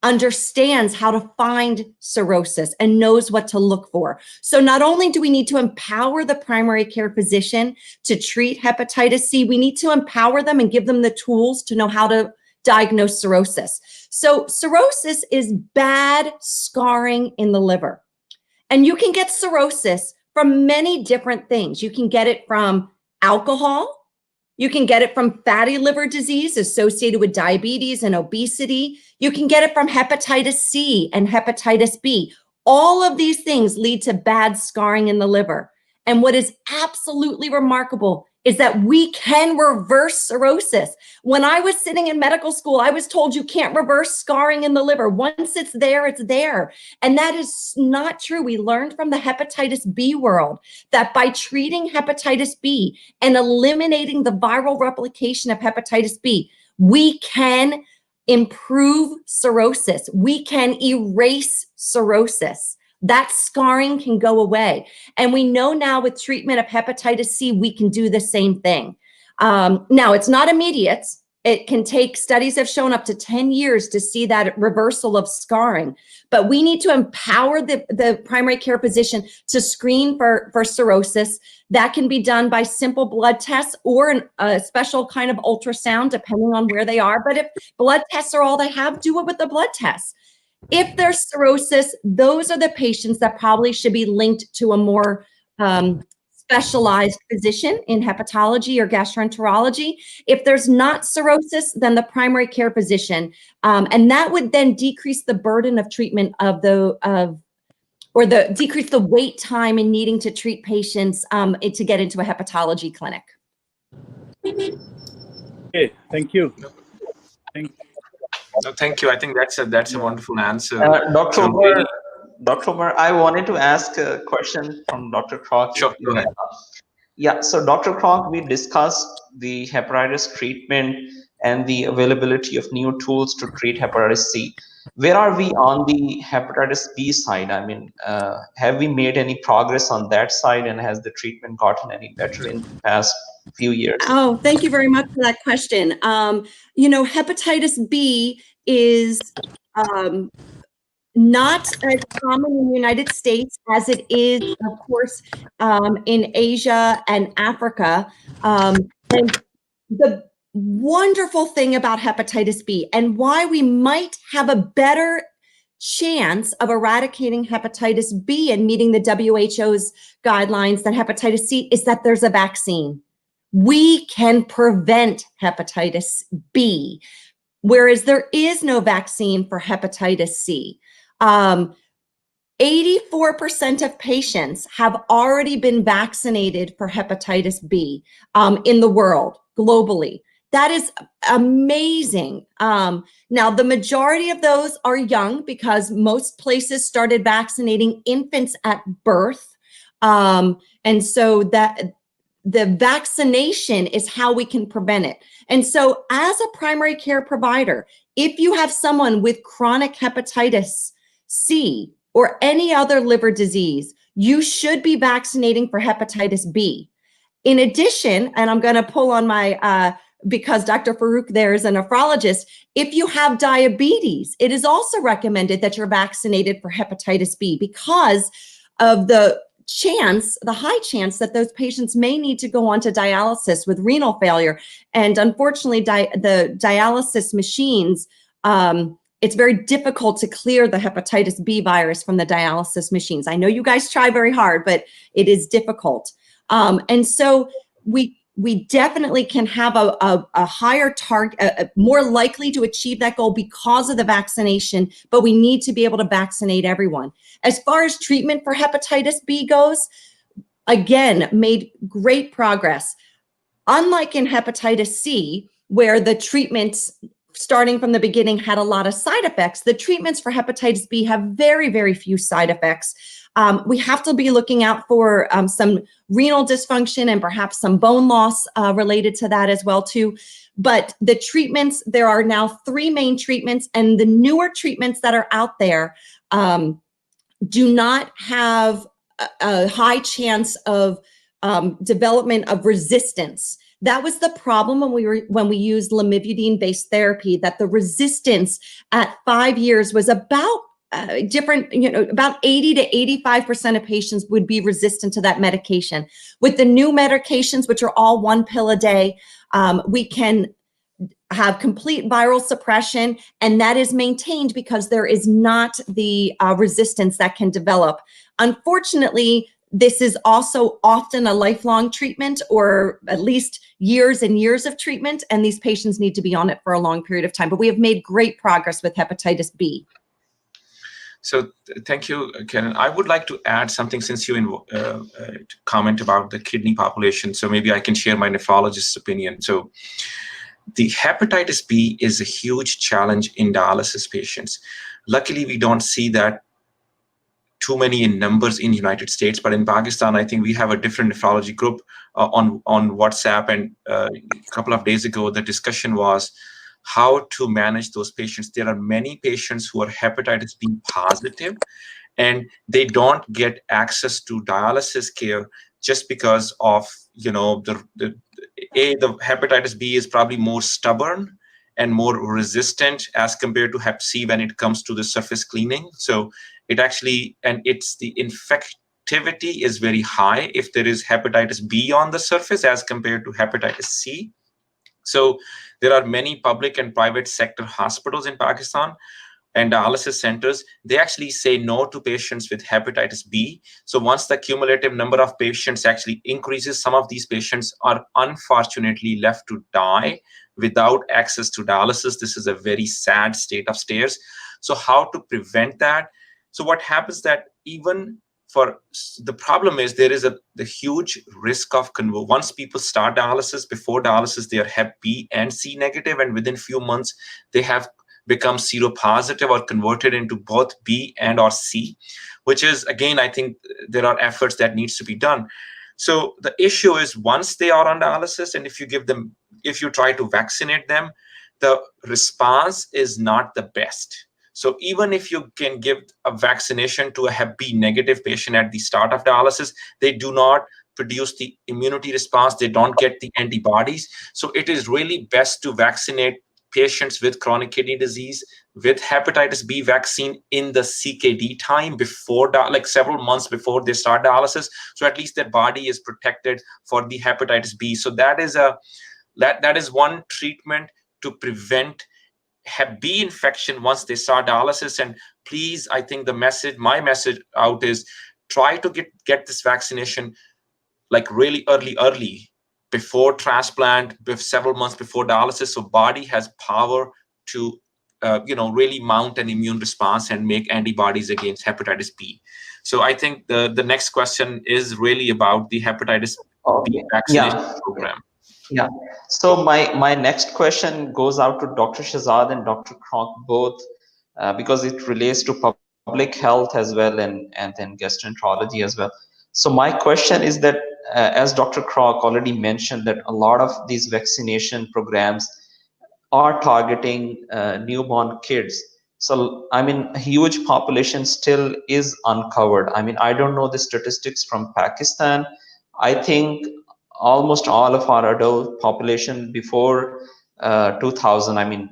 [SPEAKER 3] understands how to find cirrhosis and knows what to look for. So not only do we need to empower the primary care physician to treat hepatitis C, we need to empower them and give them the tools to know how to diagnose cirrhosis. So cirrhosis is bad scarring in the liver. And you can get cirrhosis from many different things. You can get it from alcohol. You can get it from fatty liver disease associated with diabetes and obesity. You can get it from hepatitis C and hepatitis B. All of these things lead to bad scarring in the liver. And what is absolutely remarkable is that we can reverse cirrhosis. When I was sitting in medical school, I was told you can't reverse scarring in the liver. Once it's there, it's there. And that is not true. We learned from the hepatitis B world that by treating hepatitis B and eliminating the viral replication of hepatitis B, we can improve cirrhosis. We can erase cirrhosis. That scarring can go away. And we know now with treatment of hepatitis C, we can do the same thing. Now, it's not immediate. It can take, studies have shown up to 10 years to see that reversal of scarring. But we need to empower the primary care physician to screen for cirrhosis. That can be done by simple blood tests or a special kind of ultrasound, depending on where they are. But if blood tests are all they have, do it with the blood tests. If there's cirrhosis, those are the patients that probably should be linked to a more specialized physician in hepatology or gastroenterology. If there's not cirrhosis, then the primary care physician. And that would then decrease the burden of treatment of or decrease the wait time in needing to treat patients to get into a hepatology clinic.
[SPEAKER 5] Okay, thank you.
[SPEAKER 2] No, thank you. I think that's a wonderful answer.
[SPEAKER 1] Dr.
[SPEAKER 2] So
[SPEAKER 1] Umar,
[SPEAKER 2] really,
[SPEAKER 1] Dr. Umar, I wanted to ask a question from Dr. Kroc.
[SPEAKER 2] sure, go ahead.
[SPEAKER 1] Yeah, so Dr. Kroc, we discussed the hepatitis treatment and the availability of new tools to treat hepatitis C. Where are we on the hepatitis B side? I mean, have we made any progress on that side, and has the treatment gotten any better in the past few years?
[SPEAKER 3] Oh, thank you very much for that question. Hepatitis B is not as common in the United States as it is, of course, in Asia and Africa. And the wonderful thing about hepatitis B, and why we might have a better chance of eradicating hepatitis B and meeting the WHO's guidelines than hepatitis C, is that there's a vaccine. We can prevent hepatitis B, whereas there is no vaccine for hepatitis C. 84% of patients have already been vaccinated for hepatitis B in the world, globally. That is amazing. Now, the majority of those are young because most places started vaccinating infants at birth. And so that the vaccination is how we can prevent it. And so as a primary care provider, if you have someone with chronic hepatitis C or any other liver disease, you should be vaccinating for hepatitis B. In addition, and I'm going to pull on my, because Dr. Farouk there is a nephrologist, if you have diabetes, it is also recommended that you're vaccinated for hepatitis B because of the high chance that those patients may need to go on to dialysis with renal failure. And unfortunately, the dialysis machines, it's very difficult to clear the hepatitis B virus from the dialysis machines. I know you guys try very hard, but it is difficult. And so we definitely can have a higher target, more likely to achieve that goal because of the vaccination, but we need to be able to vaccinate everyone. As far as treatment for hepatitis B goes, again, made great progress. Unlike in hepatitis C, where the treatments starting from the beginning had a lot of side effects, the treatments for hepatitis B have very, very few side effects. We have to be looking out for some renal dysfunction and perhaps some bone loss related to that as well too. But the treatments, there are now 3 main treatments, and the newer treatments that are out there do not have a high chance of development of resistance. That was the problem when we used lamivudine-based therapy, that the resistance at 5 years was about about 80 to 85% of patients would be resistant to that medication. With the new medications, which are all 1 pill a day, we can have complete viral suppression, and that is maintained because there is not the resistance that can develop. Unfortunately, this is also often a lifelong treatment, or at least years and years of treatment, and these patients need to be on it for a long period of time. But we have made great progress with hepatitis B.
[SPEAKER 2] So thank you, Karen. I would like to add something, since you comment about the kidney population. So maybe I can share my nephrologist's opinion. So the hepatitis B is a huge challenge in dialysis patients. Luckily, we don't see that too many in numbers in the United States, but in Pakistan, I think we have a different nephrology group on WhatsApp. And a couple of days ago, the discussion was how to manage those patients. There are many patients who are hepatitis B positive, and they don't get access to dialysis care just because of, the hepatitis B is probably more stubborn and more resistant as compared to hep C when it comes to the surface cleaning. So it actually, and it's the infectivity is very high if there is hepatitis B on the surface as compared to hepatitis C. So there are many public and private sector hospitals in Pakistan and dialysis centers. They actually say no to patients with hepatitis B. So once the cumulative number of patients actually increases, some of these patients are unfortunately left to die without access to dialysis. This is a very sad state of affairs. So how to prevent that? So what happens that even for the problem is there is the huge risk of once people start dialysis, before dialysis they are Hep B and C negative, and within few months they have become seropositive or converted into both B and or C, which is, again, I think there are efforts that needs to be done. So the issue is, once they are on dialysis, and if you try to vaccinate them, the response is not the best. So even if you can give a vaccination to a Hep B negative patient at the start of dialysis, they do not produce the immunity response. They don't get the antibodies. So it is really best to vaccinate patients with chronic kidney disease with hepatitis B vaccine in the CKD time, before like several months before they start dialysis. So at least their body is protected for the hepatitis B. So that is one treatment to prevent Hep B infection once they start dialysis. And please, I think my message out is, try to get this vaccination like really early, before transplant, several months before dialysis, so body has power to really mount an immune response and make antibodies against hepatitis B. So I think the next question is really about the hepatitis B
[SPEAKER 1] Okay.
[SPEAKER 2] vaccination program.
[SPEAKER 1] Yeah. So my next question goes out to Dr. Shazad and Dr. Kronk both, because it relates to public health as well, and then gastroenterology as well. So my question is that, as Dr. Kronk already mentioned, that a lot of these vaccination programs are targeting newborn kids. So I mean, a huge population still is uncovered. I mean, I don't know the statistics from Pakistan. I think almost all of our adult population before 2000, I mean,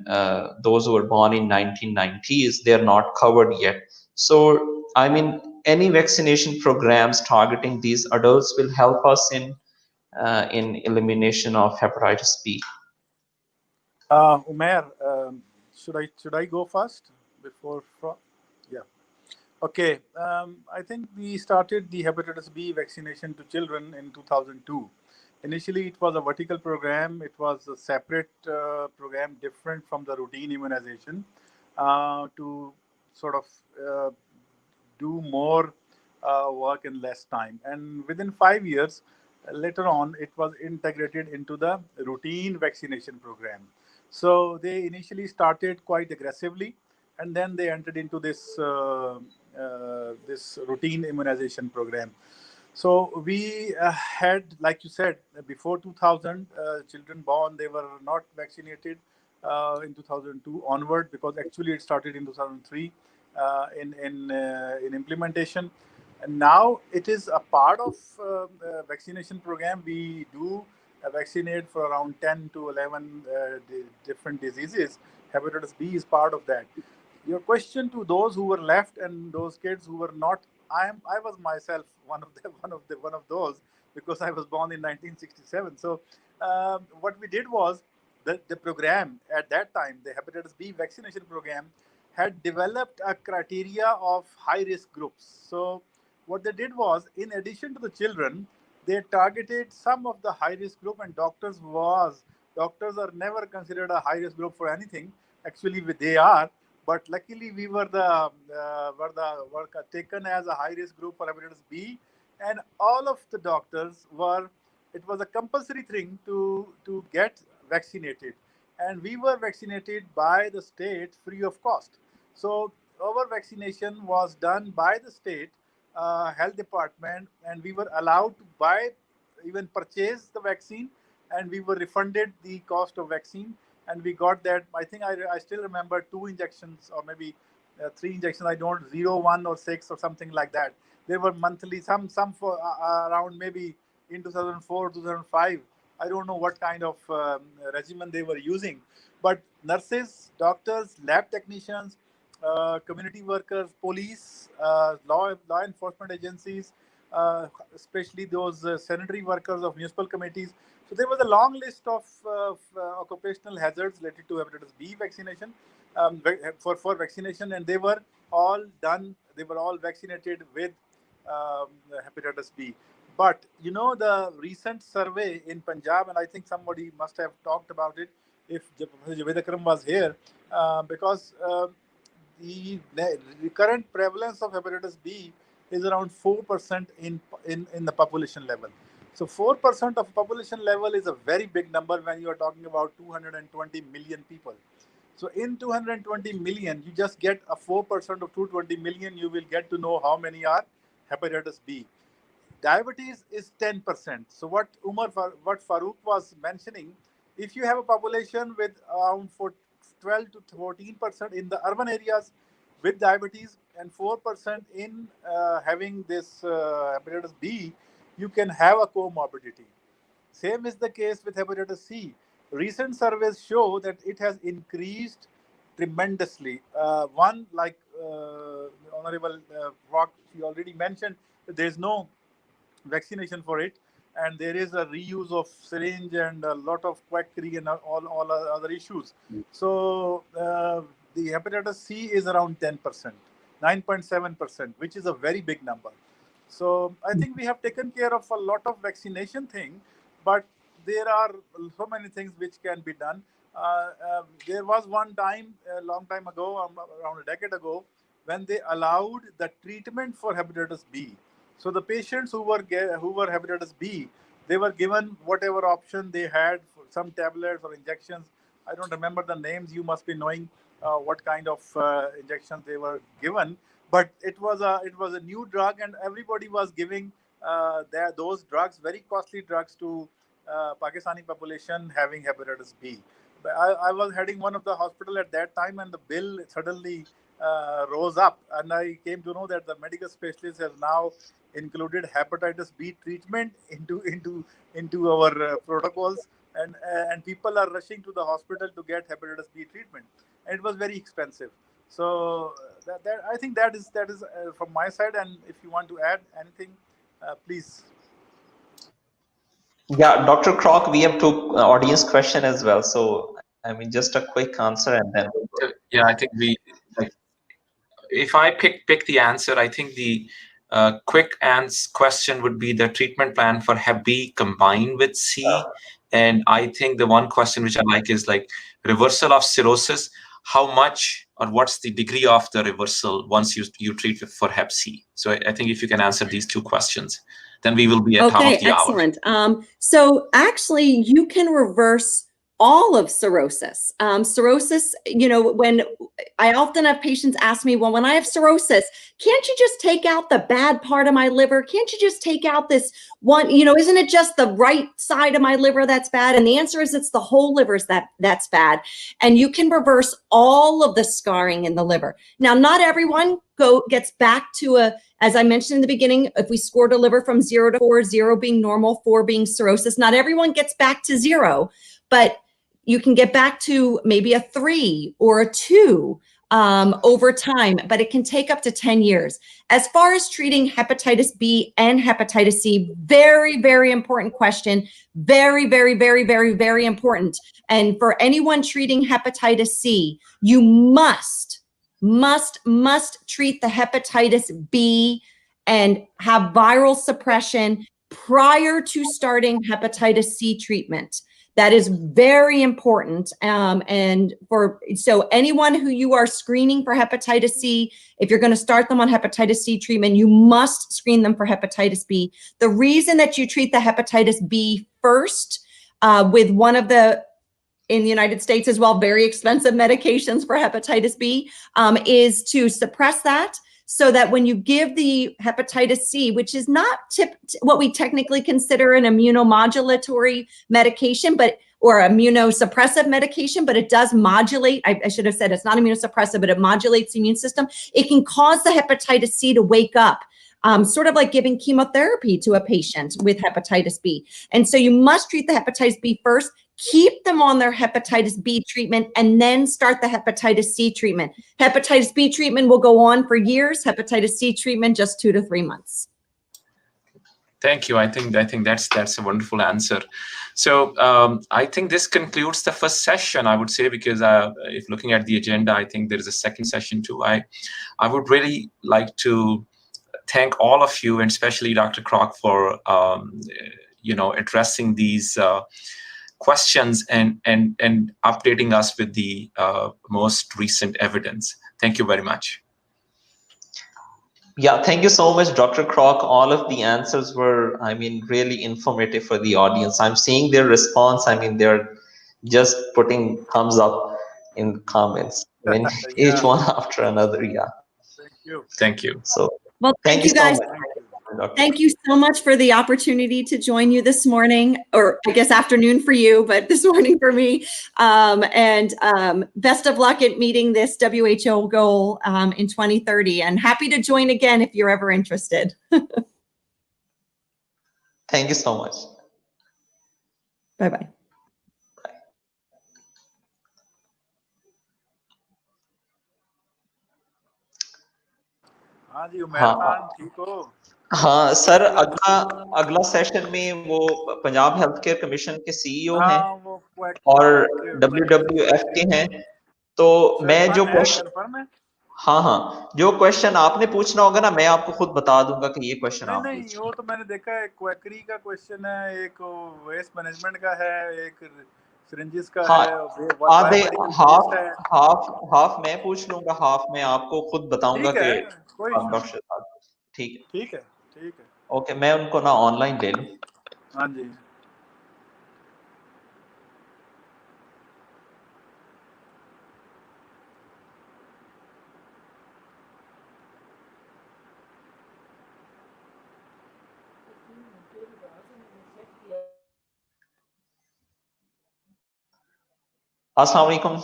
[SPEAKER 1] those who were born in 1990s, they're not covered yet. So I mean, any vaccination programs targeting these adults will help us in elimination of hepatitis B.
[SPEAKER 5] Umair, should I go first before? Yeah. Okay. I think we started the hepatitis B vaccination to children in 2002. Initially, it was a vertical program. It was a separate program, different from the routine immunization, to sort of do more work in less time. And within 5 years, later on, it was integrated into the routine vaccination program. So they initially started quite aggressively, and then they entered into this routine immunization program. So we had, like you said, before 2000, children born, they were not vaccinated in 2002 onward, because actually it started in 2003 in implementation. And now it is a part of vaccination program. We do vaccinate for around 10 to 11 different diseases. Hepatitis B is part of that. Your question to those who were left and those kids who were not, I was myself one of those, because I was born in 1967. So what we did was, the program at that time, the hepatitis B vaccination program, had developed a criteria of high risk groups. So what they did was, in addition to the children, they targeted some of the high risk group, and doctors are never considered a high risk group for anything. Actually, they are, but luckily we were taken as a high risk group for hepatitis B, and all of the doctors were. It was a compulsory thing to get vaccinated, and we were vaccinated by the state free of cost. So our vaccination was done by the state health department, and we were allowed to buy, even purchase the vaccine, and we were refunded the cost of vaccine. And we got that. I think I still remember 2 injections, or maybe 3 injections. I don't 0, 1, or 6 or something like that. They were monthly. Some for around maybe in 2004, 2005. I don't know what kind of regimen they were using, but nurses, doctors, lab technicians, community workers, police, law enforcement agencies, especially those sanitary workers of municipal committees. So there was a long list of occupational hazards related to hepatitis B vaccination, for vaccination, and they were all done. They were all vaccinated with hepatitis B. But the recent survey in Punjab, and I think somebody must have talked about it if Professor Javed Akram was here, because recurrent prevalence of hepatitis B is around 4% in the population level. So 4% of population level is a very big number when you are talking about 220 million people. So in 220 million, you just get a 4% of 220 million, you will get to know how many are hepatitis B. Diabetes is 10%. So what Farooq was mentioning, if you have a population with around 12 to 14% in the urban areas with diabetes and 4% in having this hepatitis B, you can have a comorbidity. Same is the case with hepatitis C. Recent surveys show that it has increased tremendously. One, like Honorable Rock, she already mentioned, there is no vaccination for it, and there is a reuse of syringe and a lot of quackery and all other issues. So the hepatitis C is around 10%, 9.7%, which is a very big number. So I think we have taken care of a lot of vaccination thing, but there are so many things which can be done. There was one time, a long time ago, around a decade ago, when they allowed the treatment for hepatitis B. So the patients who were hepatitis B, they were given whatever option they had, some tablets or injections. I don't remember the names. You must be knowing what kind of injections they were given. But it was a new drug, and everybody was giving those drugs, very costly drugs, to Pakistani population having hepatitis B. I was heading one of the hospital at that time, and the bill suddenly rose up, and I came to know that the medical specialist has now included hepatitis B treatment into our protocols, and people are rushing to the hospital to get hepatitis B treatment, and it was very expensive. So I think that is from my side. And if you want to add anything, please.
[SPEAKER 1] Yeah, Dr. Kroc, we have two audience question as well. So, I mean, just a quick answer and then.
[SPEAKER 2] Yeah, I think if I pick the answer, I think the quick question would be the treatment plan for Hep B combined with C. And I think the one question which I like is like reversal of cirrhosis. How much or what's the degree of the reversal once you treat for Hep C? So I think if you can answer these two questions, then we will be at top of the hour.
[SPEAKER 3] Okay, excellent. So actually, you can reverse all of cirrhosis. Cirrhosis, when I often have patients ask me, well, when I have cirrhosis, can't you just take out the bad part of my liver? Can't you just take out this one, isn't it just the right side of my liver that's bad? And the answer is it's the whole liver that's bad. And you can reverse all of the scarring in the liver. Now, not everyone gets back to as I mentioned in the beginning, if we scored a liver from 0 to 4, 0 being normal, 4 being cirrhosis, not everyone gets back to 0, but you can get back to maybe a 3 or a 2 over time, but it can take up to 10 years. As far as treating hepatitis B and hepatitis C, very, very important question. Very, very, very, very, very important. And for anyone treating hepatitis C, you must treat the hepatitis B and have viral suppression prior to starting hepatitis C treatment. That is very important. So anyone who you are screening for hepatitis C, if you're going to start them on hepatitis C treatment, you must screen them for hepatitis B. The reason that you treat the hepatitis B first with one of the, in the United States as well, very expensive medications for hepatitis B is to suppress that, so that when you give the hepatitis C, which is not what we technically consider an immunomodulatory medication, or immunosuppressive medication, but it does modulate. I should have said it's not immunosuppressive, but it modulates the immune system. It can cause the hepatitis C to wake up, sort of like giving chemotherapy to a patient with hepatitis B. And so you must treat the hepatitis B first, keep them on their hepatitis B treatment, and then start the hepatitis C treatment. Hepatitis B treatment will go on for years. Hepatitis C treatment, just 2 to 3 months.
[SPEAKER 2] Thank you. I think that's a wonderful answer. So I think this concludes the first session, I would say, because if looking at the agenda, I think there is a second session too. I would really like to thank all of you, and especially Dr. Kroc, for addressing these questions and updating us with the most recent evidence. Thank you very much.
[SPEAKER 1] Yeah, thank you so much, Dr. Kroc. All of the answers were, I mean, really informative for the audience. I'm seeing their response. I mean, they're just putting thumbs up in comments. I mean,
[SPEAKER 5] Yeah.
[SPEAKER 1] each one after another. Yeah.
[SPEAKER 5] Thank you.
[SPEAKER 2] Thank you.
[SPEAKER 1] So
[SPEAKER 3] Well,
[SPEAKER 1] thank
[SPEAKER 3] thank
[SPEAKER 1] you
[SPEAKER 3] you
[SPEAKER 1] so
[SPEAKER 3] guys.
[SPEAKER 1] much. Dr.
[SPEAKER 3] Thank you so much for the opportunity to join you this morning, or I guess afternoon for you, but this morning for me. Best of luck at meeting this WHO goal in 2030, and happy to join again if you're ever interested.
[SPEAKER 1] Thank you so much.
[SPEAKER 3] Bye-bye.
[SPEAKER 5] हाँ जी उमेर
[SPEAKER 1] हाँ
[SPEAKER 5] खान ठीक हो
[SPEAKER 1] हाँ sir, अगला session में वो Punjab health care commission के CEO हैं
[SPEAKER 5] हाँ वो
[SPEAKER 1] और WWF के हैं। तो मैं जो क्वेश्चन,
[SPEAKER 5] कंफर्म है
[SPEAKER 1] हाँ, जो क्वेश्चन आपने पूछना होगा ना, मैं आपको खुद बता दूंगा कि ये क्वेश्चन आप
[SPEAKER 5] नहीं
[SPEAKER 1] पूछिए।
[SPEAKER 5] वो तो मैंने देखा है, क्वेकरी का क्वेश्चन है, एक वेस्ट मैनेजमेंट का है, एक सिरिंजेस का
[SPEAKER 1] हाँ,
[SPEAKER 5] है,
[SPEAKER 1] आधे हाफ मैं पूछ लूंगा, हाफ मैं आपको खुद बताऊंगा
[SPEAKER 5] ठीक है,
[SPEAKER 1] कि
[SPEAKER 5] कोई
[SPEAKER 1] आप
[SPEAKER 5] इशू
[SPEAKER 1] डॉक्टर साहब, ठीक है,
[SPEAKER 5] ठीक है, ठीक है,
[SPEAKER 1] ओके, मैं उनको ना ऑनलाइन ले लूं।
[SPEAKER 5] हाँ जी।
[SPEAKER 1] अस्सलाम वालेकुम,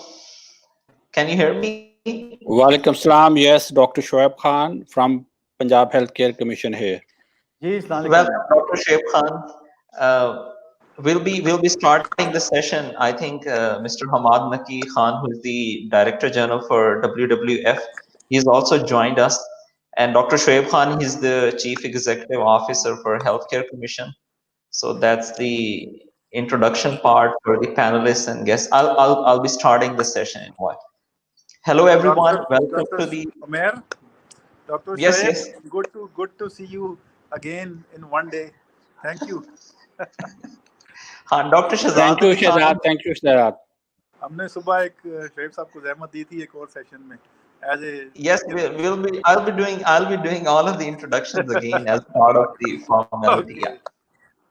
[SPEAKER 1] can you hear me?
[SPEAKER 6] Walaikum salam. Yes, Dr. Shoaib Khan from Punjab Healthcare Commission here.
[SPEAKER 1] Welcome, Dr. Shoaib Khan. We'll be starting the session. I think Mr. Hamad Naki Khan, who is the Director General for WWF, he's also joined us. And Dr. Shoaib Khan, he's the Chief Executive Officer for Healthcare Commission. So that's the introduction part for the panelists and guests. I'll be starting the session in a while. Hello, everyone. Welcome to the
[SPEAKER 5] Umair, Dr.
[SPEAKER 1] yes,
[SPEAKER 5] Shoaib,
[SPEAKER 1] yes.
[SPEAKER 5] good to see you again in one day. Thank you.
[SPEAKER 1] हाँ, doctor Shahzad
[SPEAKER 6] Thank you,
[SPEAKER 1] Ali Khan,
[SPEAKER 6] Shahzad. Thank you, Shahzad.
[SPEAKER 5] हमने सुबह एक शोएब साहब को जहमत दी थी एक और session में as a
[SPEAKER 1] yes, I'll be doing all of the introductions again as part of the formality. Yeah.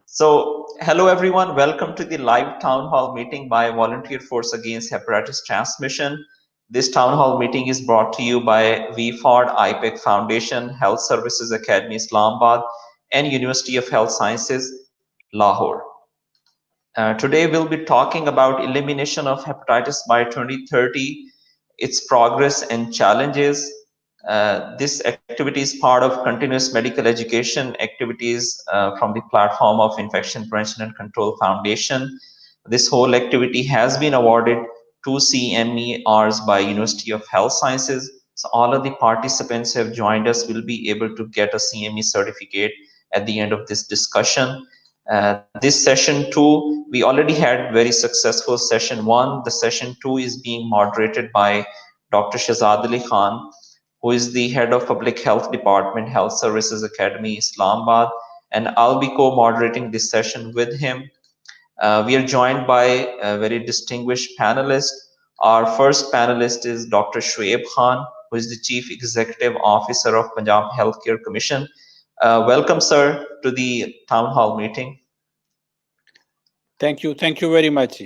[SPEAKER 1] So, hello everyone. Welcome to the live town hall meeting by Volunteer Force Against Hepatitis Transmission. This town hall meeting is brought to you by VFOD, IPAC Foundation, Health Services Academy Islamabad, and University of Health Sciences, Lahore. Today we'll be talking about elimination of hepatitis by 2030, its progress and challenges. This activity is part of continuous medical education activities from the platform of Infection Prevention and Control Foundation. This whole activity has been awarded 2 CMERs by University of Health Sciences. So all of the participants who have joined us will be able to get a CME certificate at the end of this discussion. This session 2, we already had very successful session 1. The session 2 is being moderated by Dr. Shahzad Ali Khan, who is the head of Public Health Department, Health Services Academy, Islamabad, and I'll be co-moderating this session with him. We are joined by a very distinguished panelist. Our first panelist is Dr. Shoaib Khan, who is the Chief Executive Officer of Punjab Healthcare Commission. Welcome, sir, to the town hall meeting.
[SPEAKER 6] Thank you very much.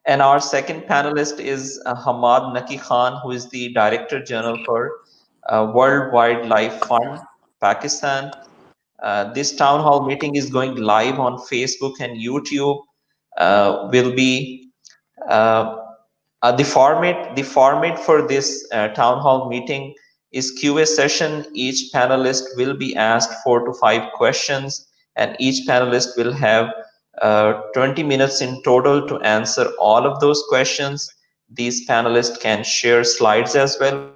[SPEAKER 1] And our second panelist is Hamad Naki Khan, who is the Director General for World Wildlife Fund, Pakistan. This town hall meeting is going live on Facebook and YouTube. Will be the format for this town hall meeting is Q&A session. Each panelist will be asked 4 to 5 questions, and each panelist will have 20 minutes in total to answer all of those questions. These panelists can share slides as well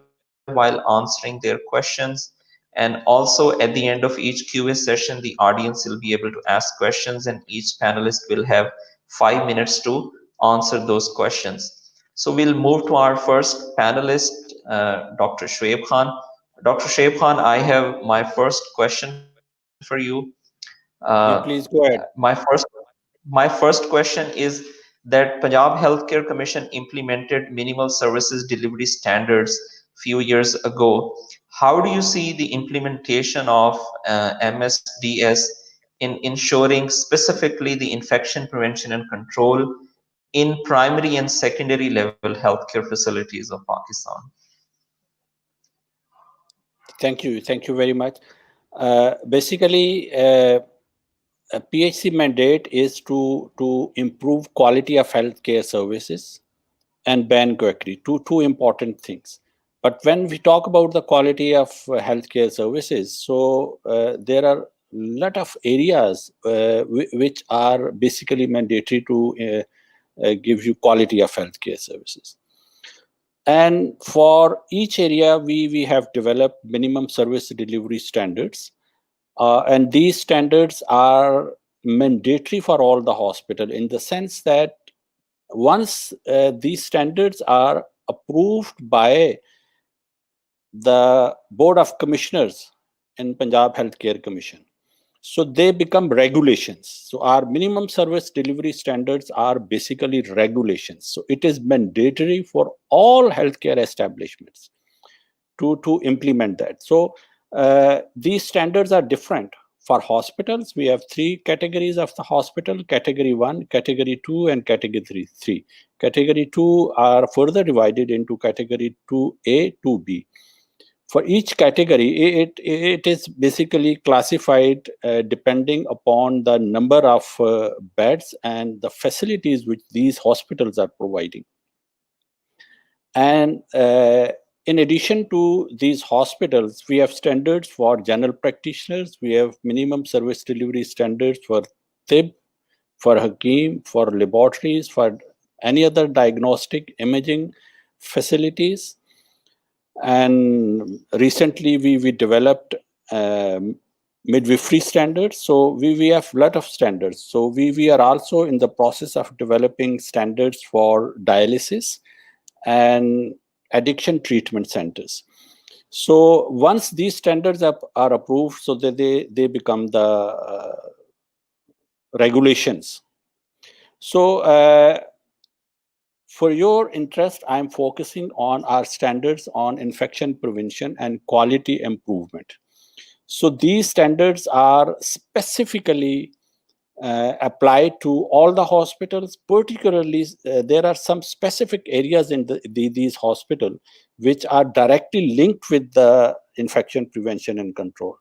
[SPEAKER 1] while answering their questions. And also at the end of each Q&A session, the audience will be able to ask questions, and each panelist will have 5 minutes to answer those questions. So we'll move to our first panelist, Dr. Shoaib Khan. Dr. Shoaib Khan, I have my first question for you.
[SPEAKER 6] Please go ahead.
[SPEAKER 1] My first question is, that Punjab Healthcare Commission implemented minimal services delivery standards few years ago. How do you see the implementation of MSDS in ensuring specifically the infection prevention and control in primary and secondary level healthcare facilities of Pakistan?
[SPEAKER 6] Thank you very much. Basically, a PHC mandate is to improve quality of healthcare services and ban quackery. Two important things. But when we talk about the quality of healthcare services, so there are a lot of areas which are basically mandatory to give you quality of healthcare services. And for each area, we have developed minimum service delivery standards. And these standards are mandatory for all the hospital in the sense that once these standards are approved by the Board of Commissioners in Punjab Healthcare Commission, so they become regulations. So our minimum service delivery standards are basically regulations. So it is mandatory for all healthcare establishments to implement that. So these standards are different. For hospitals, we have three categories of the hospital: Category 1, Category 2, and Category 3. Category 2 are further divided into Category 2A, 2B. For each category, it is basically classified depending upon the number of beds and the facilities which these hospitals are providing. And in addition to these hospitals, we have standards for general practitioners. We have minimum service delivery standards for TIB, for Hakim, for laboratories, for any other diagnostic imaging facilities. And recently we developed midwifery standards. So we have a lot of standards. So we are also in the process of developing standards for dialysis and addiction treatment centers. So once these standards are approved, so that they become the regulations. So for your interest, I'm focusing on our standards on infection prevention and quality improvement. So these standards are specifically applied to all the hospitals. Particularly, there are some specific areas in these hospitals which are directly linked with the infection prevention and control.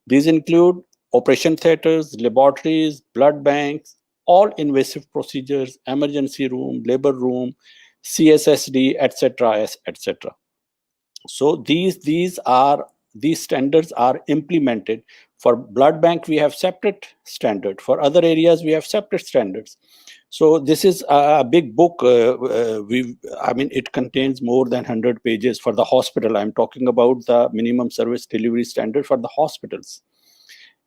[SPEAKER 6] These include operation theaters, laboratories, blood banks, all invasive procedures, emergency room, labor room, CSSD, etc., etc. So these standards are implemented. For blood bank, we have separate standard. For other areas, we have separate standards. So this is a big book. I mean, it contains more than 100 pages for the hospital. I'm talking about the minimum service delivery standard for the hospitals.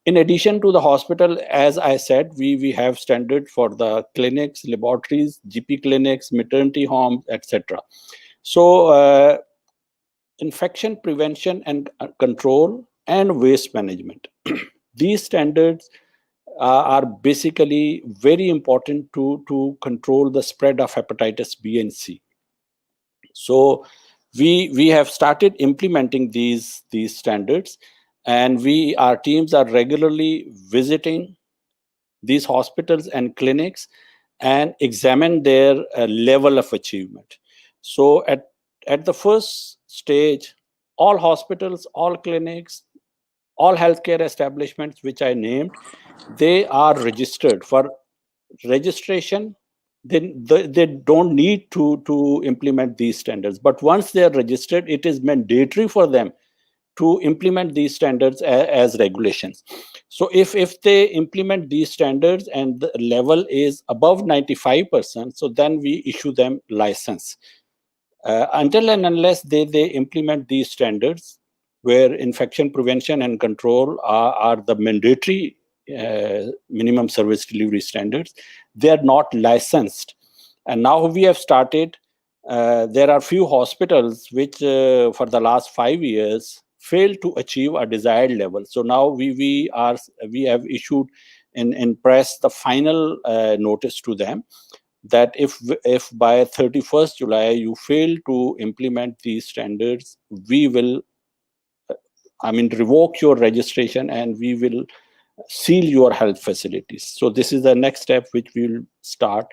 [SPEAKER 6] In addition to the hospital, as I said, we have standard for the clinics, laboratories, GP clinics, maternity homes, etc. So infection prevention and control and waste management. These standards are basically very important to control the spread of hepatitis B and C. So we have started implementing these standards, and our teams are regularly visiting these hospitals and clinics and examine their level of achievement. So at the first stage, all hospitals, all clinics, all healthcare establishments which I named, they are registered. For registration, then they don't need to implement these standards. But once they are registered, it is mandatory for them to implement these standards as regulations. So if they implement these standards and the level is above 95%, so then we issue them license. Until and unless they implement these standards, where infection prevention and control are the mandatory minimum service delivery standards, they are not licensed. And now we have started, there are few hospitals which for the last 5 years failed to achieve a desired level. So now we have issued in press the final notice to them that if by 31st July you fail to implement these standards, we will, revoke your registration and we will seal your health facilities. So this is the next step which we will start.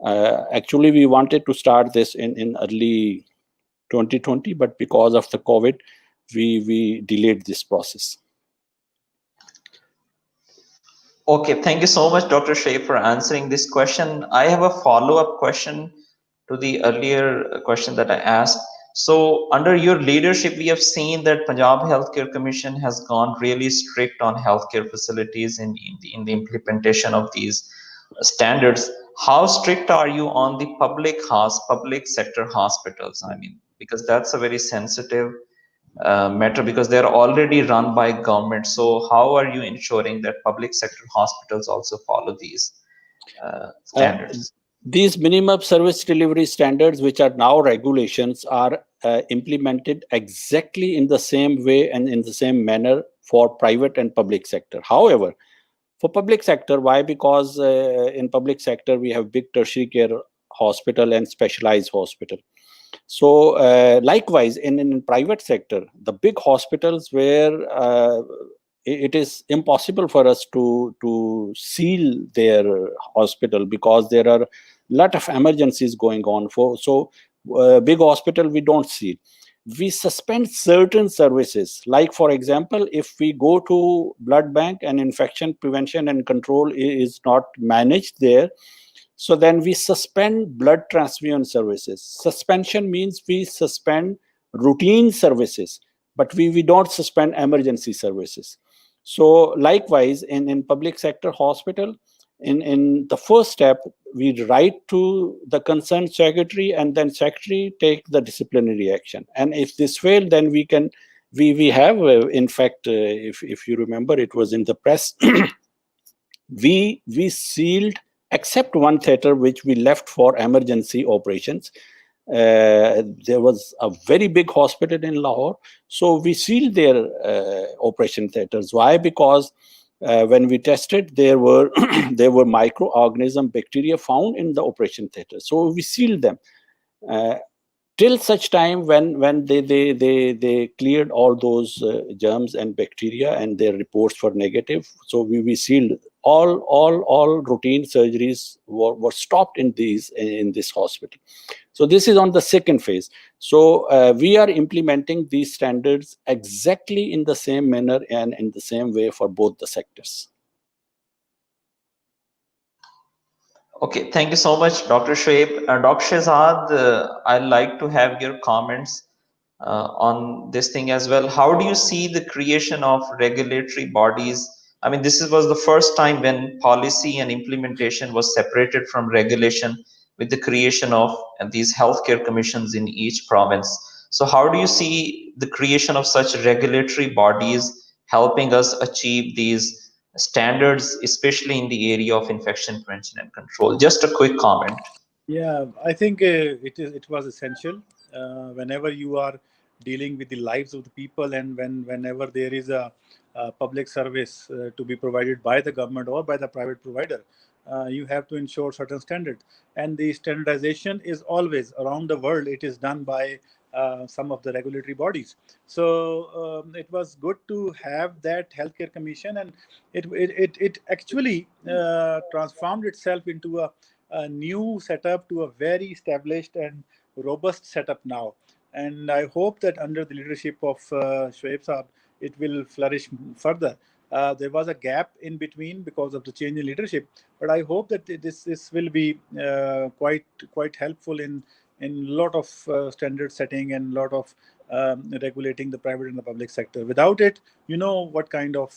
[SPEAKER 6] Actually, we wanted to start this in early 2020, but because of the COVID, we delayed this process.
[SPEAKER 1] Okay, thank you so much, Dr. Shea, for answering this question. I have a follow-up question to the earlier question that I asked. So under your leadership, we have seen that Punjab Healthcare Commission has gone really strict on healthcare facilities in the implementation of these standards. How strict are you on the public sector hospitals? I mean, because that's a very sensitive matter, because they're already run by government. So how are you ensuring that public sector hospitals also follow these standards?
[SPEAKER 6] These minimum service delivery standards, which are now regulations, are implemented exactly in the same way and in the same manner for private and public sector. However, for public sector, why? Because in public sector, we have big tertiary care hospital and specialized hospital. So likewise, in private sector, the big hospitals where it is impossible for us to seal their hospital because there are a lot of emergencies going on. So big hospital, we don't seal. We suspend certain services. Like, for example, if we go to blood bank and infection prevention and control is not managed there, so then we suspend blood transfusion services. Suspension means we suspend routine services, but we don't suspend emergency services. So likewise, in public sector hospital, in the first step, we write to the concerned secretary, and then secretary take the disciplinary action. And if this fail, then we have, in fact, if you remember, it was in the press, we sealed, except one theater which we left for emergency operations. There was a very big hospital in Lahore, so we sealed their operation theaters. Why? Because when we tested, there were microorganism bacteria found in the operation theater, so we sealed them till such time when they cleared all those germs and bacteria and their reports were negative. So we sealed all routine surgeries were stopped in this hospital. So this is on the second phase. So we are implementing these standards exactly in the same manner and in the same way for both the sectors.
[SPEAKER 1] Okay, thank you so much, Dr. Shoaib. Dr. Shehzad, I'd like to have your comments on this thing as well. How do you see the creation of regulatory bodies? I mean, this was the first time when policy and implementation was separated from regulation, with the creation of these healthcare commissions in each province. So how do you see the creation of such regulatory bodies helping us achieve these standards, especially in the area of infection prevention and control? Just a quick comment.
[SPEAKER 5] Yeah, I think it was essential whenever you are dealing with the lives of the people, and whenever there is a public service to be provided by the government or by the private provider, you have to ensure certain standards. And the standardization is always around the world. It is done by some of the regulatory bodies. So it was good to have that healthcare commission, and it actually transformed itself into a new setup, to a very established and robust setup now. And I hope that under the leadership of Shoaib Saab, it will flourish further. There was a gap in between because of the change in leadership, but I hope that this will be quite helpful in a lot of standard setting and a lot of regulating the private and the public sector. Without it, you know what kind of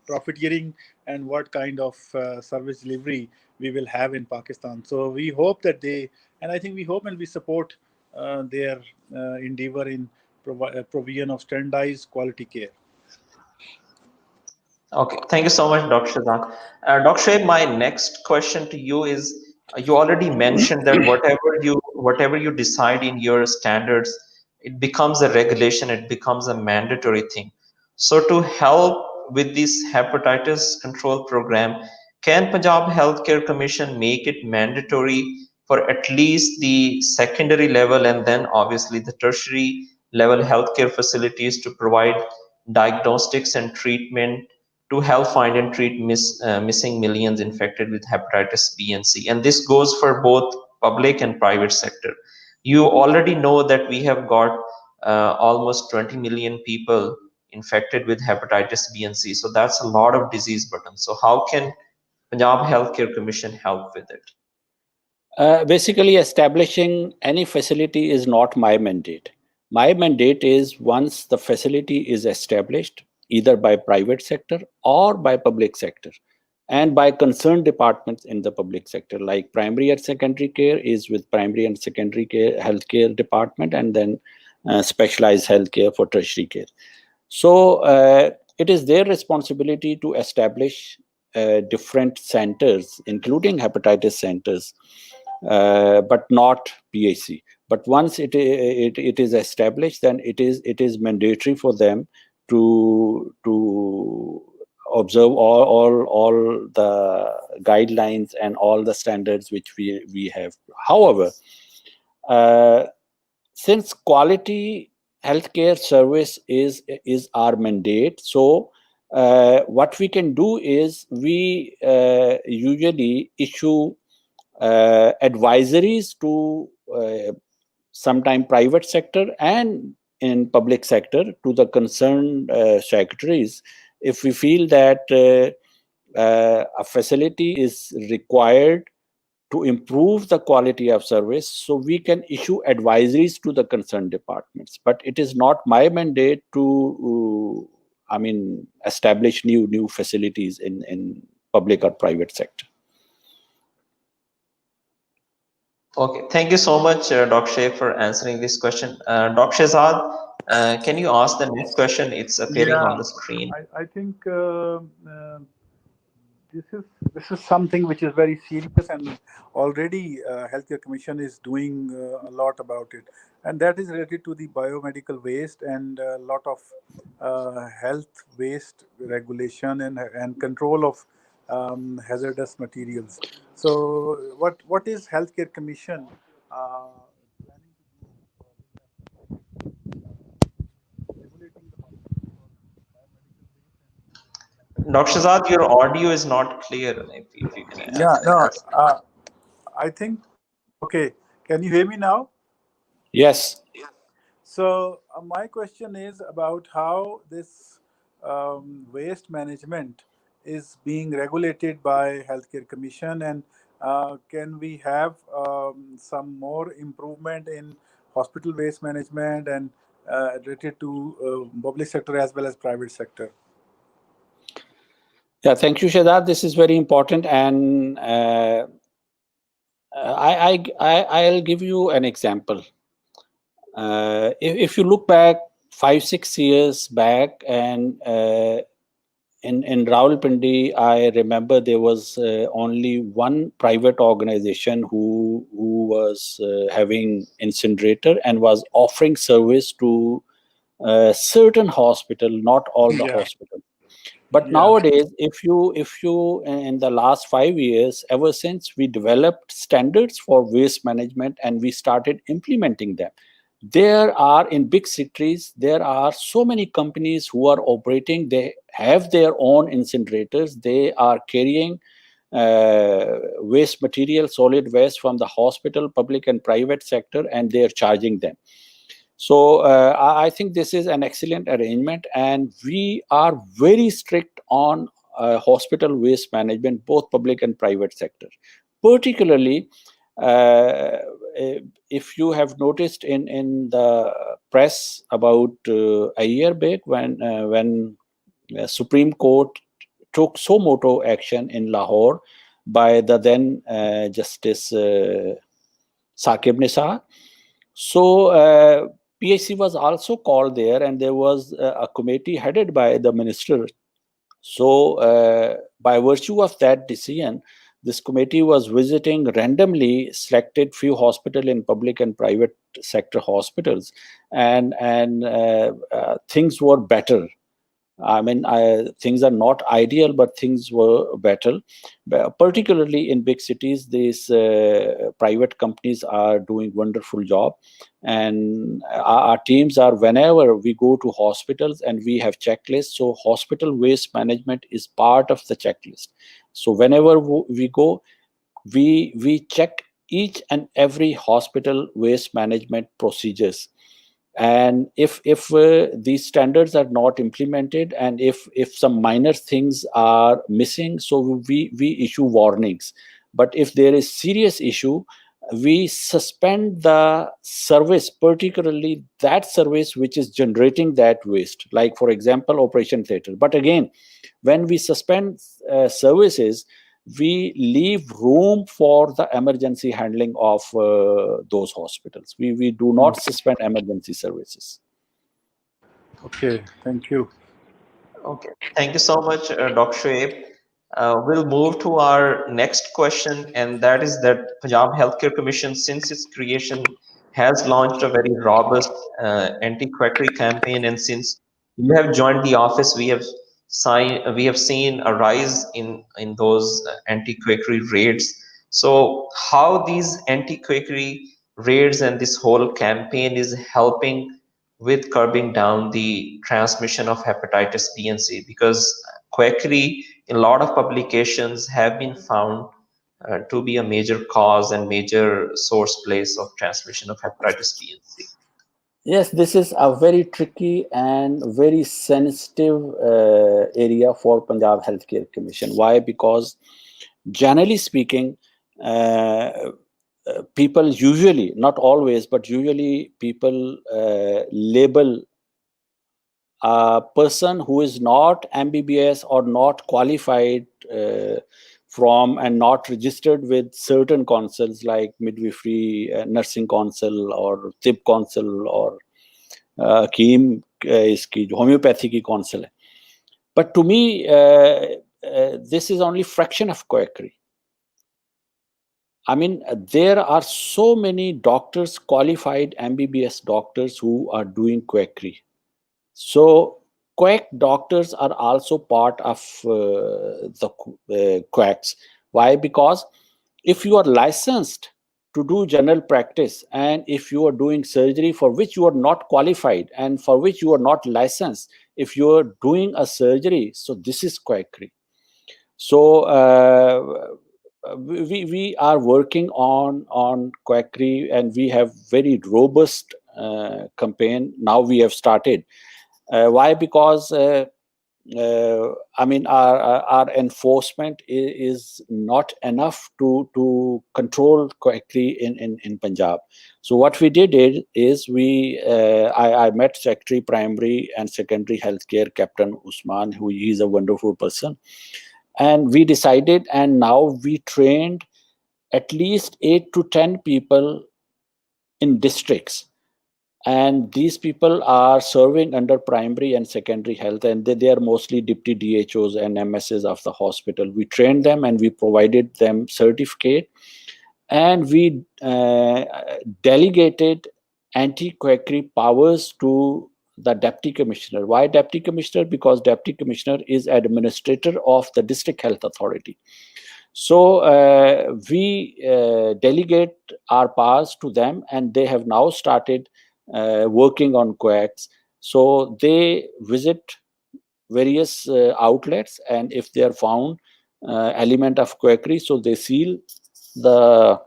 [SPEAKER 5] profiteering and what kind of service delivery we will have in Pakistan. So we hope that and I think we hope and we support their endeavor in provision of standardized quality care.
[SPEAKER 1] Okay, thank you so much, Dr. Shazak. Dr. Shoaib, my next question to you is, you already mentioned that whatever you decide in your standards, it becomes a regulation, it becomes a mandatory thing. So to help with this hepatitis control program, Can Punjab Healthcare Commission make it mandatory for at least the secondary level and then obviously the tertiary level healthcare facilities to provide diagnostics and treatment to help find and treat missing millions infected with hepatitis B and C? And this goes for both public and private sector. You already know that we have got almost 20 million people infected with hepatitis B and C. So that's a lot of disease burden. So how can Punjab Healthcare Commission help with it?
[SPEAKER 6] Basically, establishing any facility is not my mandate. My mandate is once the facility is established, either by private sector or by public sector, and by concerned departments in the public sector, like primary and secondary care is with primary and secondary care healthcare department, and then specialized healthcare for tertiary care. So it is their responsibility to establish different centers, including hepatitis centers, but not PHC. But once it is established, then it is mandatory for them to observe all the guidelines and all the standards which we have. However, since quality healthcare service is our mandate, so what we can do is we usually issue advisories to sometime private sector and in public sector to the concerned secretaries if we feel that a facility is required to improve the quality of service, so we can issue advisories to the concerned departments. But it is not my mandate to establish new facilities in public or private sector.
[SPEAKER 1] Okay, thank you so much, Dr. Sheikh, for answering this question. Dr. Shehzad, can you ask the next question? It's appearing on the screen.
[SPEAKER 5] I think this is something which is very serious, and already Healthcare Commission is doing a lot about it, and that is related to the biomedical waste and a lot of health waste regulation and control of hazardous materials. So, what is Healthcare Commission planning to do for regulating the biomedical waste?
[SPEAKER 1] Dr. Shehzad, your audio is not clear. If you can ask.
[SPEAKER 5] I think, okay. Can you hear me now?
[SPEAKER 6] Yes.
[SPEAKER 5] So my question is about how this waste management is being regulated by Healthcare Commission, and can we have some more improvement in hospital waste management and related to public sector as well as private sector?
[SPEAKER 6] Yeah, thank you, Shehzad. This is very important, and I'll give you an example. If you look back 5-6 years back, and in Rawalpindi, I remember there was only one private organization who was having incinerator and was offering service to certain hospital, not all the hospitals. But nowadays, if you in the last 5 years, ever since we developed standards for waste management and we started implementing them, there are in big cities, there are so many companies who are operating. They have their own incinerators. They are carrying waste material, solid waste from the hospital, public and private sector, and they are charging them. So I think this is an excellent arrangement, and we are very strict on hospital waste management, both public and private sector. Particularly, if you have noticed in the press about a year back when Supreme Court took suo moto action in Lahore by the then Justice Saqib Nisar. So PHC was also called there, and there was a committee headed by the minister. So by virtue of that decision, this committee was visiting randomly selected few hospitals in public and private sector hospitals, and things were better. I mean, things are not ideal, but things were better. Particularly in big cities, these private companies are doing wonderful job, and our teams are, whenever we go to hospitals and we have checklists. So hospital waste management is part of the checklist. So whenever we go, we check each and every hospital waste management procedures, and if these standards are not implemented, and if some minor things are missing, so we issue warnings. But if there is serious issue, we suspend the service, particularly that service which is generating that waste, like for example operation theater. But again, when we suspend services, we leave room for the emergency handling of those hospitals. We do not suspend emergency services.
[SPEAKER 5] Okay, thank you.
[SPEAKER 1] Okay, thank you so much, Dr. Shoaib. We'll move to our next question, and that is that Punjab Healthcare Commission, since its creation, has launched a very robust anti-quackery campaign. And since you have joined the office, we have seen a rise in those anti-quackery raids. So, how these anti-quackery raids and this whole campaign is helping with curbing down the transmission of hepatitis B and C, because quackery in a lot of publications have been found to be a major cause and major source place of transmission of hepatitis B and C.
[SPEAKER 6] Yes, this is a very tricky and very sensitive area for Punjab Healthcare Commission. Why? Because generally speaking, people usually, not always, but usually people label a person who is not MBBS or not qualified from and not registered with certain councils like midwifery, nursing council, or tib council, or Keem iski homeopathy ki council hai. But to me, this is only fraction of quackery. I mean, there are so many doctors, qualified MBBS doctors, who are doing quackery. So quack doctors are also part of the quacks. Why? Because if you are licensed to do general practice, and if you are doing surgery for which you are not qualified and for which you are not licensed, if you are doing a surgery, so this is quackery. So we are working on quackery, and we have very robust campaign now we have started. Why? Because I mean, our enforcement is not enough to control quackery in Punjab. So what we did is I met Secretary Primary and Secondary Healthcare Captain Usman, who is a wonderful person, and we decided, and now we trained at least 8 to 10 people in districts. And these people are serving under primary and secondary health, and they are mostly deputy DHOs and MSs of the hospital. We trained them and we provided them certificate, and we delegated anti-quackery powers to the deputy commissioner. Why deputy commissioner? Because deputy commissioner is administrator of the district health authority. So we delegate our powers to them, and they have now started working on quacks. So they visit various outlets, and if they are found element of quackery, so they seal the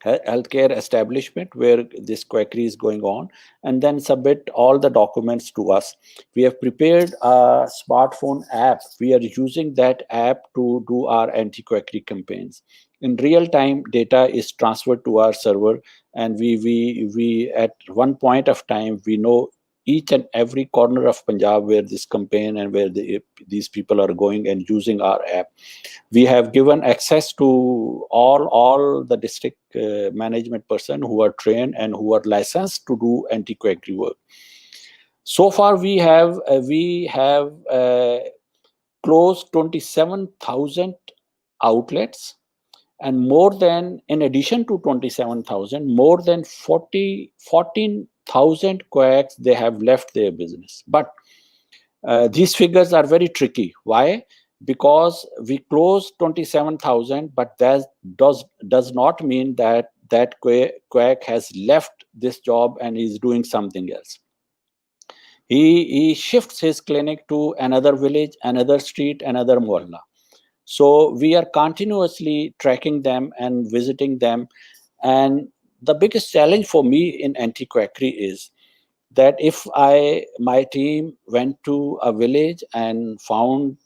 [SPEAKER 6] healthcare establishment where this quackery is going on, and then submit all the documents to us. We have prepared a smartphone app. We are using that app to do our anti-quackery campaigns. In real time, data is transferred to our server, and we at one point of time, we know each and every corner of Punjab where this campaign and where these people are going and using our app. We have given access to all the district management person who are trained and who are licensed to do anti-quackery work. So far, we have closed 27,000 outlets, and more than, in addition to 27,000, more than 14,000 quacks, they have left their business. But These figures are very tricky. Why? Because we closed 27,000, but that does not mean that quack has left this job and is doing something else. He shifts his clinic to another village, another street, another mohalla. So we are continuously tracking them and visiting them. And the biggest challenge for me in anti-quackery is that if my team went to a village and found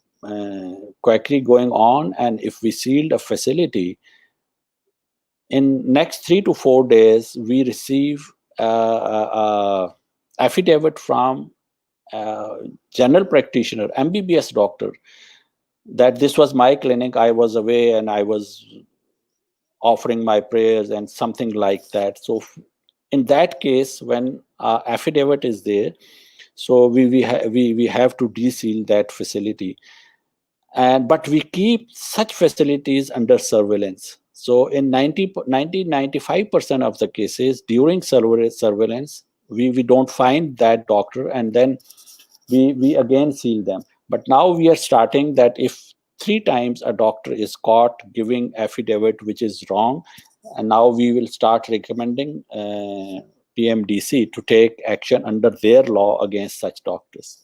[SPEAKER 6] quackery going on, and if we sealed a facility, in next 3 to 4 days, we receive affidavit from general practitioner, MBBS doctor, that this was my clinic, I was away and I was offering my prayers and something like that. So in that case, when affidavit is there, so we have to deseal that facility. But we keep such facilities under surveillance. So in 95% of the cases during surveillance, we don't find that doctor, and then we again seal them. But now we are starting that if 3 times a doctor is caught giving affidavit which is wrong, and now we will start recommending PMDC to take action under their law against such doctors.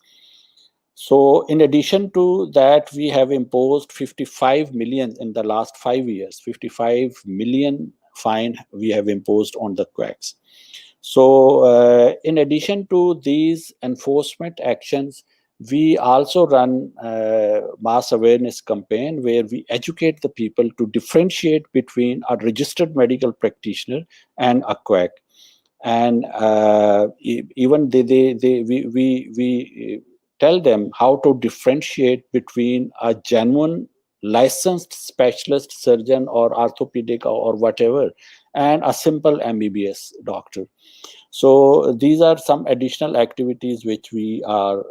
[SPEAKER 6] So in addition to that, we have imposed 55 million in the last 5 years, 55 million fine we have imposed on the quacks. So in addition to these enforcement actions, we also run mass awareness campaign where we educate the people to differentiate between a registered medical practitioner and a quack. And even we tell them how to differentiate between a genuine licensed specialist surgeon or orthopedic or whatever and a simple MBBS doctor. So these are some additional activities which we are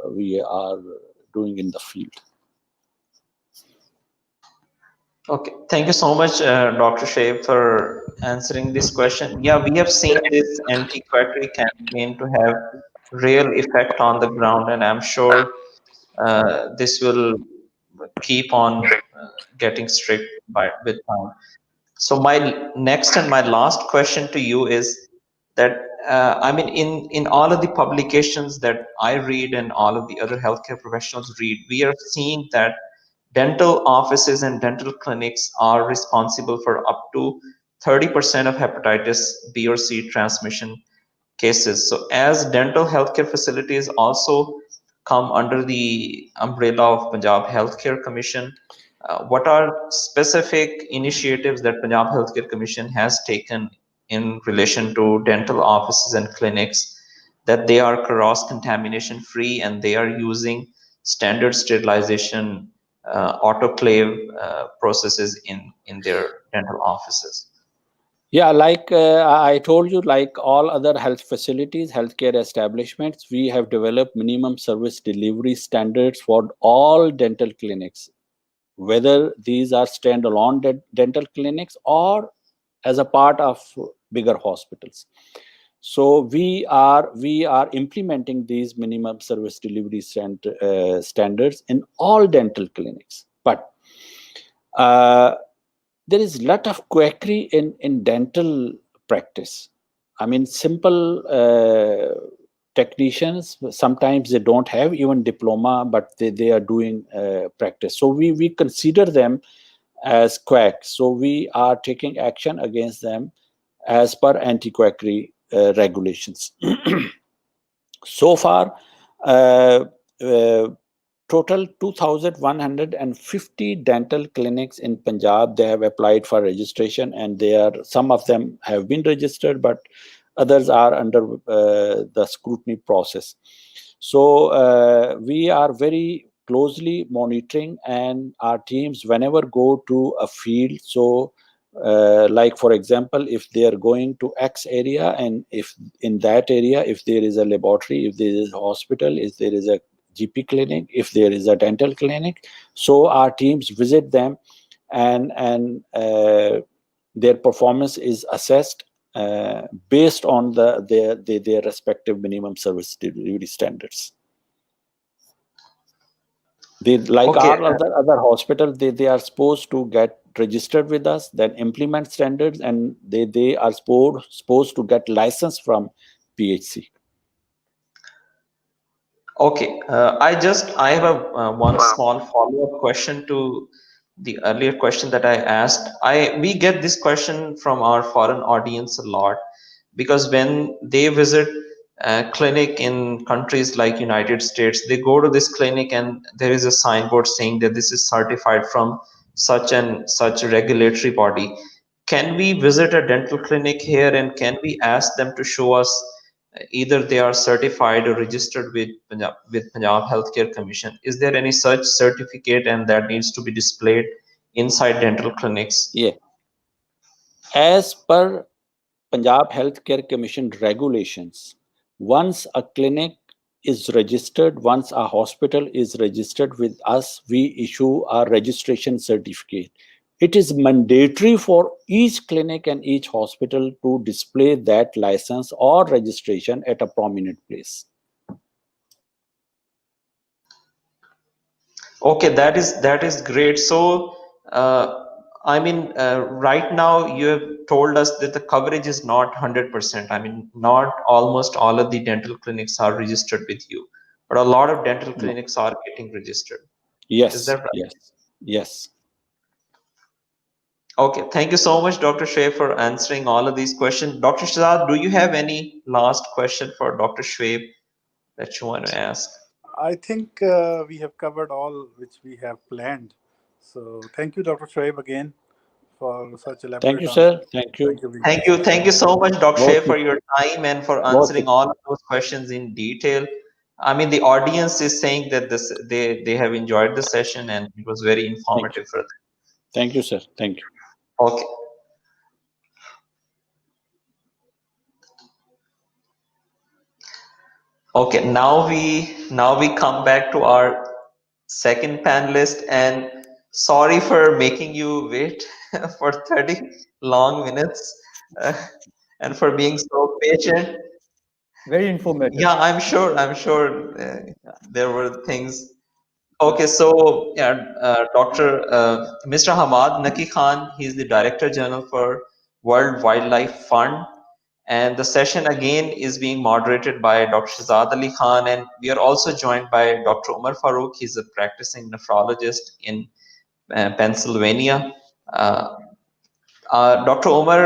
[SPEAKER 6] doing in the field.
[SPEAKER 1] Okay, thank you so much, Dr. Shaib, for answering this question. Yeah, we have seen this anti-quackery campaign to have real effect on the ground, and I'm sure this will keep on getting strict with time. So my next and my last question to you is that I mean, in all of the publications that I read and all of the other healthcare professionals read, we are seeing that dental offices and dental clinics are responsible for up to 30% of hepatitis B or C transmission cases. So as dental healthcare facilities also come under the umbrella of Punjab Healthcare Commission, what are specific initiatives that Punjab Healthcare Commission has taken in relation to dental offices and clinics, that they are cross contamination free and they are using standard sterilization autoclave processes in their dental offices?
[SPEAKER 6] Yeah, like I told you, like all other health facilities, healthcare establishments, we have developed minimum service delivery standards for all dental clinics, whether these are standalone dental clinics or as a part of bigger hospitals. So we are implementing these minimum service delivery standards in all dental clinics. But there is a lot of quackery in dental practice. I mean, simple technicians, sometimes they don't have even diploma, but they are doing practice. So we consider them as quacks. So we are taking action against them as per anti-quackery regulations. So far, total 2,150 dental clinics in Punjab, they have applied for registration, and some of them have been registered, but others are under the scrutiny process. So we are very closely monitoring, and our teams, whenever go to a field, so like for example, if they are going to X area, and if in that area, if there is a laboratory, if there is a hospital, if there is a GP clinic, if there is a dental clinic, so our teams visit them, and their performance is assessed based on their respective minimum service delivery standards. They, like
[SPEAKER 1] Okay.
[SPEAKER 6] our other hospitals, they are supposed to get registered with us, then implement standards, and they are supposed to get license from PHC.
[SPEAKER 1] Okay, I have a one small follow-up question to the earlier question that I asked. We get this question from our foreign audience a lot because when they visit a clinic in countries like United States, they go to this clinic and there is a signboard saying that this is certified from such and such regulatory body. Can we visit a dental clinic here and can we ask them to show us either they are certified or registered with Punjab Healthcare Commission? Is there any such certificate and that needs to be displayed inside dental clinics?
[SPEAKER 6] Yeah. As per Punjab Healthcare Commission regulations, once a clinic is registered, once a hospital is registered with us, we issue a registration certificate. It is mandatory for each clinic and each hospital to display that license or registration at a prominent place.
[SPEAKER 1] Okay, that is great. So, right now you have told us that the coverage is not 100%. I mean, not almost all of the dental clinics are registered with you, but a lot of dental
[SPEAKER 6] No.
[SPEAKER 1] clinics are getting registered. Is
[SPEAKER 6] Yes,
[SPEAKER 1] that right?
[SPEAKER 6] yes, yes.
[SPEAKER 1] Okay, thank you so much, Dr. Shwe, for answering all of these questions. Dr. Shazad, do you have any last question for Dr. Shwe that you want to ask?
[SPEAKER 5] I think we have covered all which we have planned. So thank you, Dr. Shoaib, again for such
[SPEAKER 6] Thank you,
[SPEAKER 5] elaborate answers.
[SPEAKER 6] sir. Thank you.
[SPEAKER 5] Thank you, Vikas.
[SPEAKER 1] Thank you so much, Dr. Shwe,
[SPEAKER 6] Both,
[SPEAKER 1] for your time and for
[SPEAKER 6] both.
[SPEAKER 1] answering all of those questions in detail. I mean, the audience is saying that they have enjoyed the session and it was very
[SPEAKER 6] Thank you.
[SPEAKER 1] informative for them.
[SPEAKER 6] Thank you, sir. Thank you.
[SPEAKER 1] Okay. Okay, now we come back to our second panelist, and sorry for making you wait for 30 long minutes uh, and for being so patient.
[SPEAKER 7] Very informative.
[SPEAKER 1] Yeah, I'm sure there were things. Okay, so yeah, Mr. Hamad Naki Khan, he's the Director General for World Wildlife Fund. And the session again is being moderated by Dr. Shazad Ali Khan, and we are also joined by Dr. Umar Farooq. He's a practicing nephrologist in Pennsylvania. Doctor Umar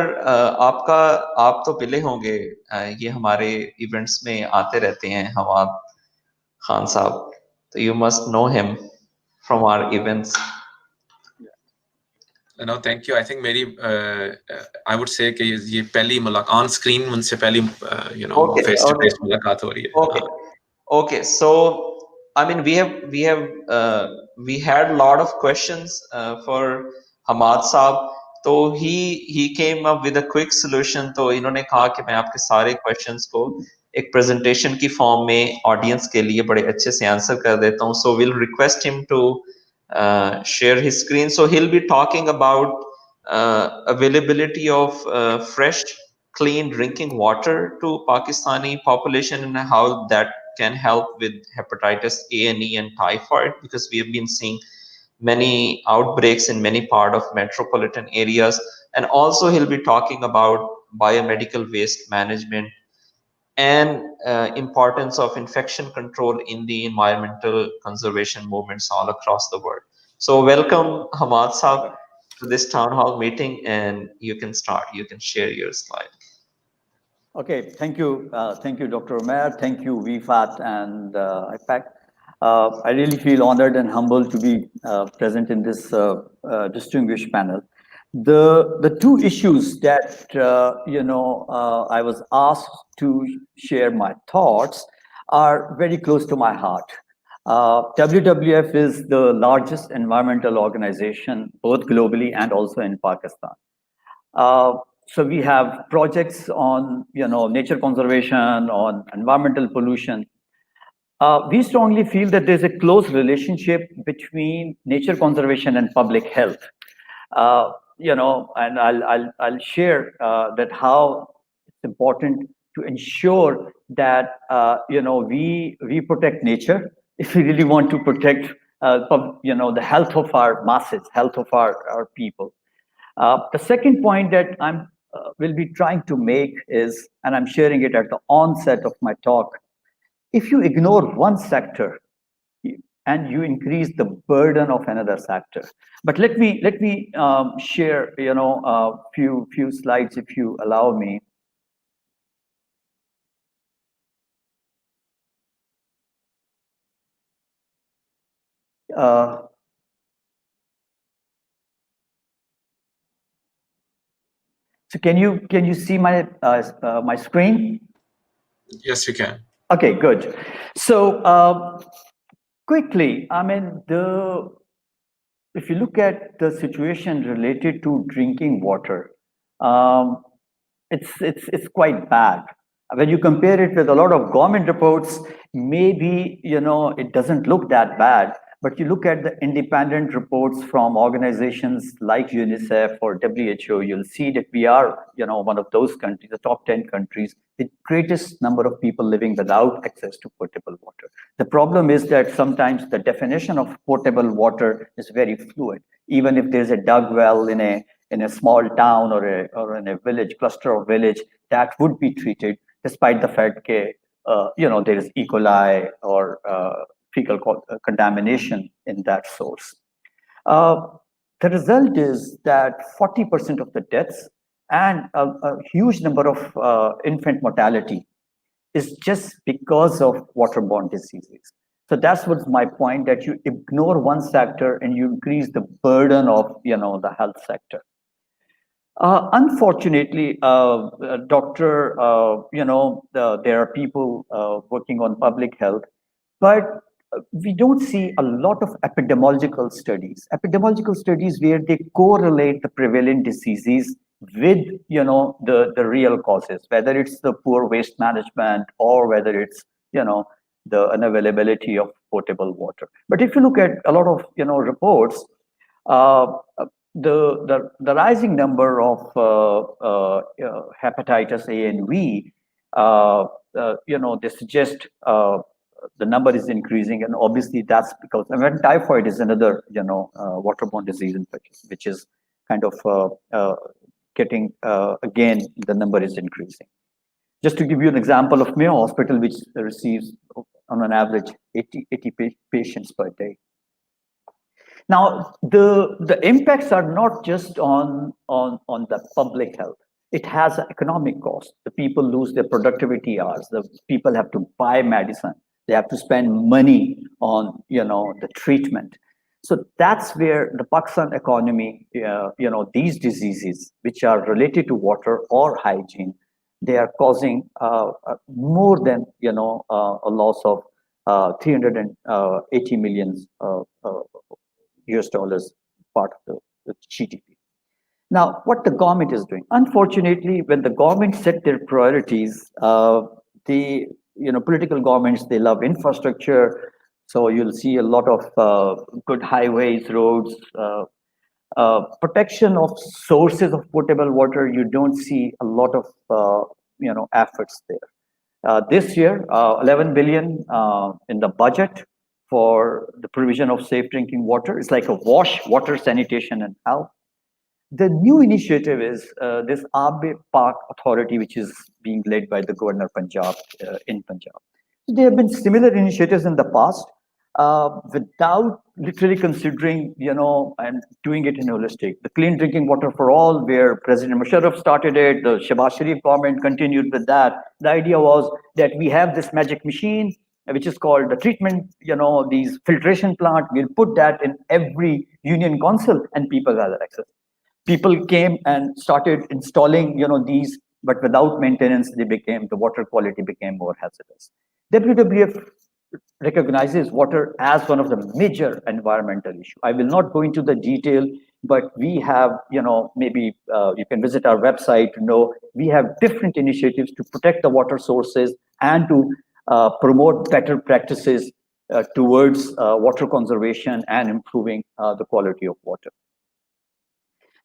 [SPEAKER 1] आप तो मिले होंगे ये हमारे events में आते रहते हैं हमाद खान साहब तो you must know him from our events.
[SPEAKER 2] No, thank you. I think maybe I would say कि ये पहली मुलाकात on screen उनसे पहली face to face मुलाकात हो रही है.
[SPEAKER 1] Okay. So I mean we had a lot of questions for Hamad साहब. तो he came up with a quick solution. तो इन्होंने कहा कि मैं आपके सारे questions को एक presentation की form में audience के लिए बड़े अच्छे से answer कर देता हूँ. So we'll request him to share his screen. So he'll be talking about availability of fresh, clean drinking water to Pakistani population and how that can help with hepatitis A and E and typhoid, because we have been seeing many outbreaks in many part of metropolitan areas. And also he'll be talking about biomedical waste management and importance of infection control in the environmental conservation movements all across the world. So welcome Hamad Saab to this town hall meeting, and you can start. You can share your slide.
[SPEAKER 7] Okay, thank you, Dr. Omer. Thank you, VFAT and IPAC. I really feel honored and humbled to be present in this distinguished panel. The two issues that I was asked to share my thoughts are very close to my heart. WWF is the largest environmental organization, both globally and also in Pakistan. So we have projects on nature conservation, on environmental pollution. We strongly feel that there's a close relationship between nature conservation and public health. And I'll share that how it's important to ensure that we protect nature if we really want to protect the health of our masses, health of our people. The second point that I'm will be trying to make is, and I'm sharing it at the onset of my talk, if you ignore one sector and you increase the burden of another sector. But let me share a few slides if you allow me. So can you see my my screen?
[SPEAKER 2] Yes, you can.
[SPEAKER 7] Okay, good. So quickly, I mean, if you look at the situation related to drinking water, um, it's quite bad. When you compare it with a lot of government reports, maybe it doesn't look that bad. But you look at the independent reports from organizations like UNICEF or WHO, you'll see that we are one of those countries, the top 10 countries, the greatest number of people living without access to potable water. The problem is that sometimes the definition of potable water is very fluid. Even if there's a dug well in a small town or in a village, cluster of village, that would be treated despite the fact that there is E. coli or fecal contamination in that source. The result is that 40% of the deaths and a huge number of infant mortality is just because of waterborne diseases. So that's what's my point, that you ignore one sector and you increase the burden of the health sector. Unfortunately, doctor, there are people working on public health, but we don't see a lot of epidemiological studies where they correlate the prevalent diseases with the real causes, whether it's the poor waste management or whether it's the unavailability of potable water. But if you look at a lot of reports, the rising number of hepatitis A and B, they suggest the number is increasing, and obviously that's because typhoid is another waterborne disease infection, which is kind of getting again, the number is increasing. Just to give you an example of Mayo Hospital, which receives on an average 80 patients per day. Now, the impacts are not just on the public health. It has an economic cost. The people lose their productivity hours. The people have to buy medicine. They have to spend money on the treatment. So that's where the Pakistan economy, these diseases which are related to water or hygiene, they are causing more than a loss of 380 million US dollars, part of the GDP. Now, what the government is doing, unfortunately, when the government set their priorities, political governments, they love infrastructure. So you'll see a lot of good highways, roads, protection of sources of potable water. You don't see a lot of efforts there. This year, 11 billion in the budget for the provision of safe drinking water. It's like a WASH, water, sanitation, and health. The new initiative is this IPAC authority, which is being led by the governor Punjab in Punjab. There have been similar initiatives in the past without literally considering, and doing it in holistic. The Clean Drinking Water for All, where President Musharraf started it, the Shehbaz Sharif government continued with that. The idea was that we have this magic machine, which is called the treatment, these filtration plant. We'll put that in every union council and people have access. People came and started installing, these, but without maintenance, the water quality became more hazardous. WWF recognizes water as one of the major environmental issues. I will not go into the detail, but we have, maybe you can visit our website to know we have different initiatives to protect the water sources and to promote better practices towards water conservation and improving the quality of water.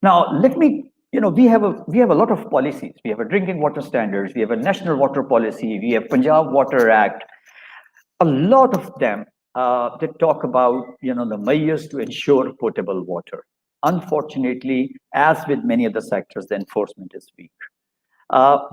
[SPEAKER 7] Now, let me, we have a lot of policies. We have a drinking water standards. We have a national water policy. We have Punjab Water Act. A lot of them they talk about, the measures to ensure potable water. Unfortunately, as with many other sectors, the enforcement is weak.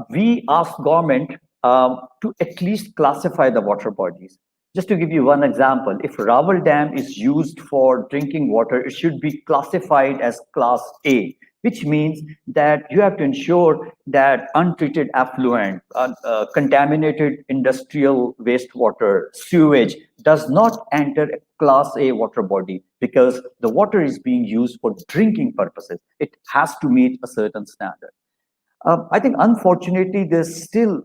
[SPEAKER 7] We asked government to at least classify the water bodies. Just to give you one example, if Rawal Dam is used for drinking water, it should be classified as Class A, which means that you have to ensure that untreated effluent, contaminated industrial wastewater, sewage does not enter a Class A water body, because the water is being used for drinking purposes. It has to meet a certain standard. I think, unfortunately, there's still,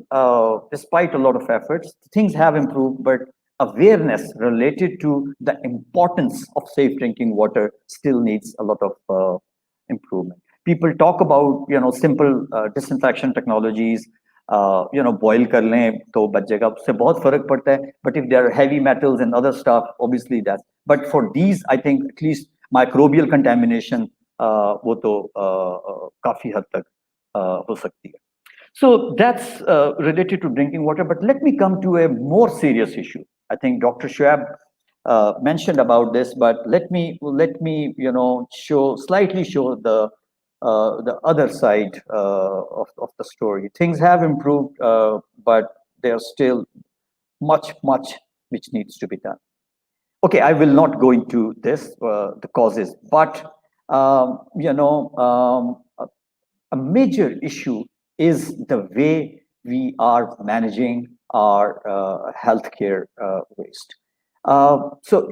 [SPEAKER 7] despite a lot of efforts, things have improved, but awareness related to the importance of safe drinking water still needs a lot of improvement. People talk about, simple disinfection technologies, boil kar lein to bach jayega, usse bahut farak padta hai. But if there are heavy metals and other stuff, obviously that's. But for these, I think at least microbial contamination, wo to kafi had tak ho sakti hai. So that's related to drinking water. But let me come to a more serious issue. I think Dr. Shoaib mentioned about this, but let me slightly show the other side of the story. Things have improved, but there's still much which needs to be done. Okay, I will not go into this, the causes, but a major issue is the way we are managing our healthcare waste. So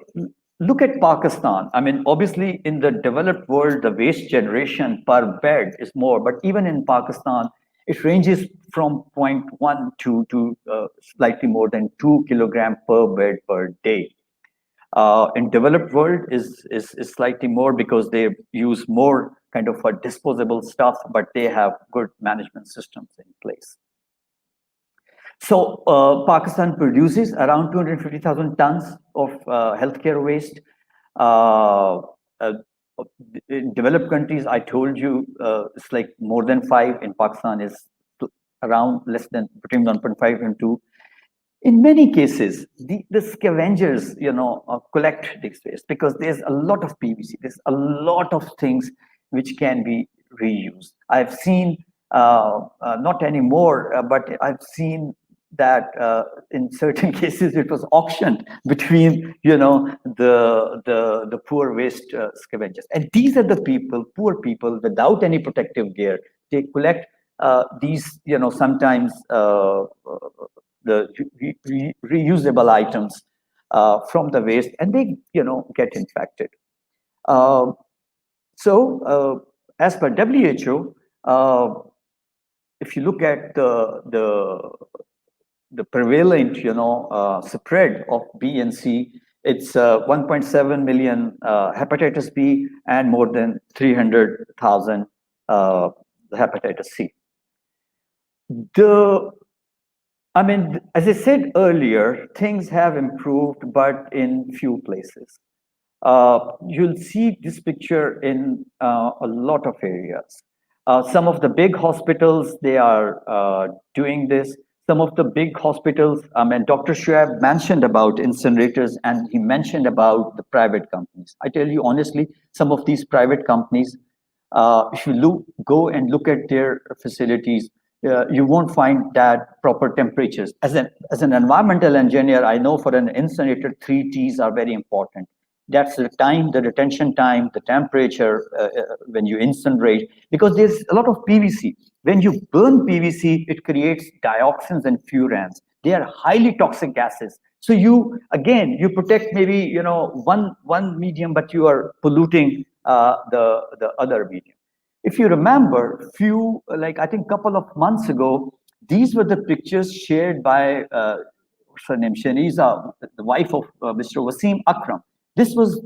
[SPEAKER 7] look at Pakistan. I mean, obviously, in the developed world, the waste generation per bed is more, but even in Pakistan, it ranges from 0.1 to slightly more than 2 kilograms per bed per day. In developed world is slightly more because they use more kind of a disposable stuff, but they have good management systems in place. So Pakistan produces around 250,000 tons of healthcare waste. In developed countries, I told you, it's like more than 5. In Pakistan, is around less than between 1.5 and 2. In many cases, the scavengers, collect this waste because there's a lot of PVC. There's a lot of things which can be reused. I've seen, not anymore, but I've seen that in certain cases it was auctioned between, the poor waste scavengers. And these are the people, poor people, without any protective gear. They collect these, sometimes the reusable items from the waste, and they, get infected. So, as per WHO, if you look at the prevalent, spread of B and C, it's 1.7 million hepatitis B and more than 300,000 hepatitis C. I mean, as I said earlier, things have improved, but in few places. You'll see this picture in a lot of areas. Some of the big hospitals, they are doing this. Some of the big hospitals, and Dr. Shoaib mentioned about incinerators, and he mentioned about the private companies. I tell you honestly, some of these private companies, if you go and look at their facilities, you won't find that proper temperatures. As an environmental engineer, I know for an incinerator, 3 T's are very important. That's the time, the retention time, the temperature when you incinerate, because there's a lot of PVC. When you burn PVC, it creates dioxins and furans. They are highly toxic gases. So you protect maybe one medium, but you are polluting the other medium. If you remember, I think couple of months ago, these were the pictures shared by what's her name, Shaniza, the wife of Mr. Wasim Akram. This was,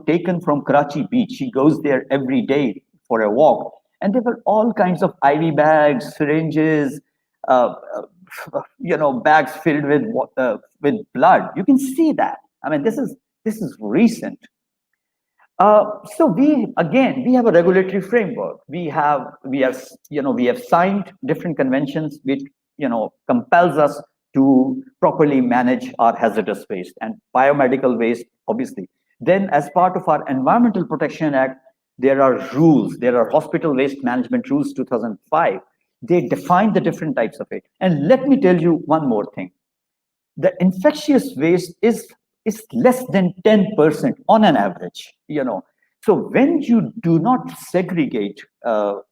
[SPEAKER 7] taken from Karachi Beach. She goes there every day for a walk, and there were all kinds of IV bags, syringes, bags filled with blood. You can see that. I mean, this is recent. So we have a regulatory framework. We have signed different conventions which compels us to properly manage our hazardous waste and biomedical waste, obviously. Then, as part of our Environmental Protection Act, there are rules. There are Hospital Waste Management Rules 2005. They define the different types of it. And let me tell you one more thing. The infectious waste is less than 10% on an average, you know. So when you do not segregate the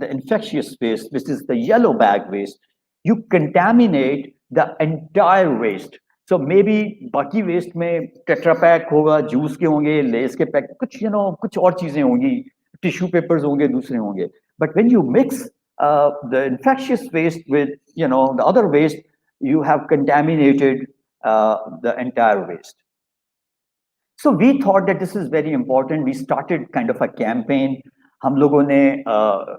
[SPEAKER 7] infectious waste, which is the yellow bag waste, you contaminate the entire waste. So maybe baki waste में tetra pack होगा, juice के होंगे, lays के pack, कुछ you know कुछ और चीजें होंगी, tissue papers होंगे, दूसरे होंगे. But when you mix the infectious waste with you know the other waste, you have contaminated the entire waste. So we thought that this is very important. We started kind of a campaign. हम लोगों ने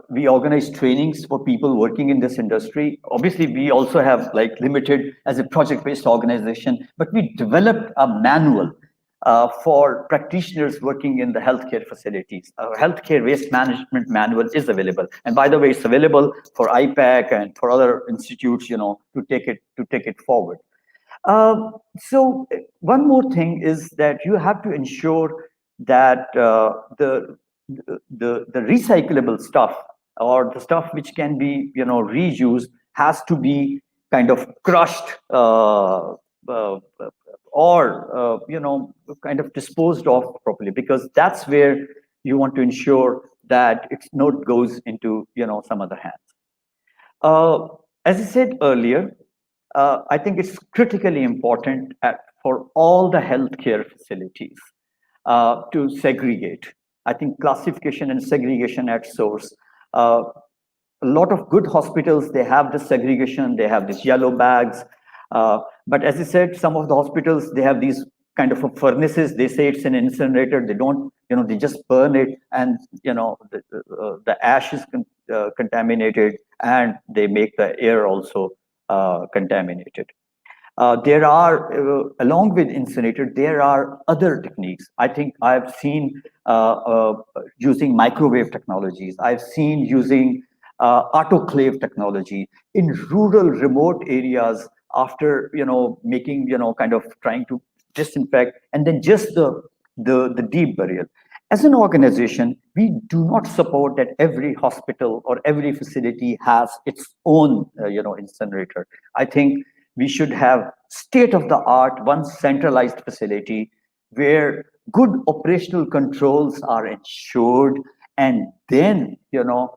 [SPEAKER 7] we organized trainings for people working in this industry. Obviously, we also have like limited as a project-based organization, but we developed a manual for practitioners working in the healthcare facilities. Our healthcare waste management manual is available, and by the way, it's available for IPAC and for other institutes, you know, to take it forward. So one more thing is that you have to ensure that the recyclable stuff or the stuff which can be you know reused has to be kind of crushed or you know kind of disposed of properly, because that's where you want to ensure that it not goes into you know some other hands. As I said earlier, I think it's critically important for all the healthcare facilities to segregate. I think classification and segregation at source. A lot of good hospitals, they have this segregation, they have these yellow bags. But as I said, some of the hospitals, they have these kind of furnaces. They say it's an incinerator. They don't, you know, they just burn it, and you know the ash is contaminated, and they make the air also contaminated. There are, along with incinerator, there are other techniques. I think I've seen using microwave technologies. I've seen using autoclave technology in rural, remote areas. After you know making you know kind of trying to disinfect, and then just the deep burial. As an organization, we do not support that every hospital or every facility has its own you know incinerator. I think we should have state-of-the-art, one centralized facility where good operational controls are ensured, and then you know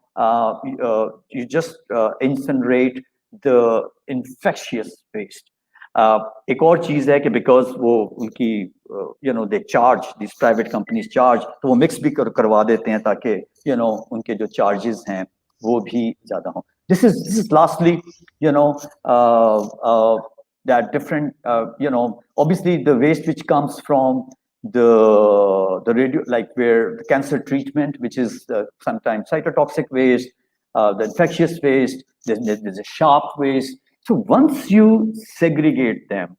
[SPEAKER 7] you just incinerate the infectious waste. एक और चीज है कि because वो उनकी you know they charge, these private companies charge, तो वो mix भी करवा देते हैं ताकि you know उनके जो charges हैं वो भी ज्यादा हों. This is lastly, you know, that different, you know, obviously the waste which comes from the radio, like where the cancer treatment, which is sometimes cytotoxic waste, the infectious waste, there's a sharp waste. So once you segregate them,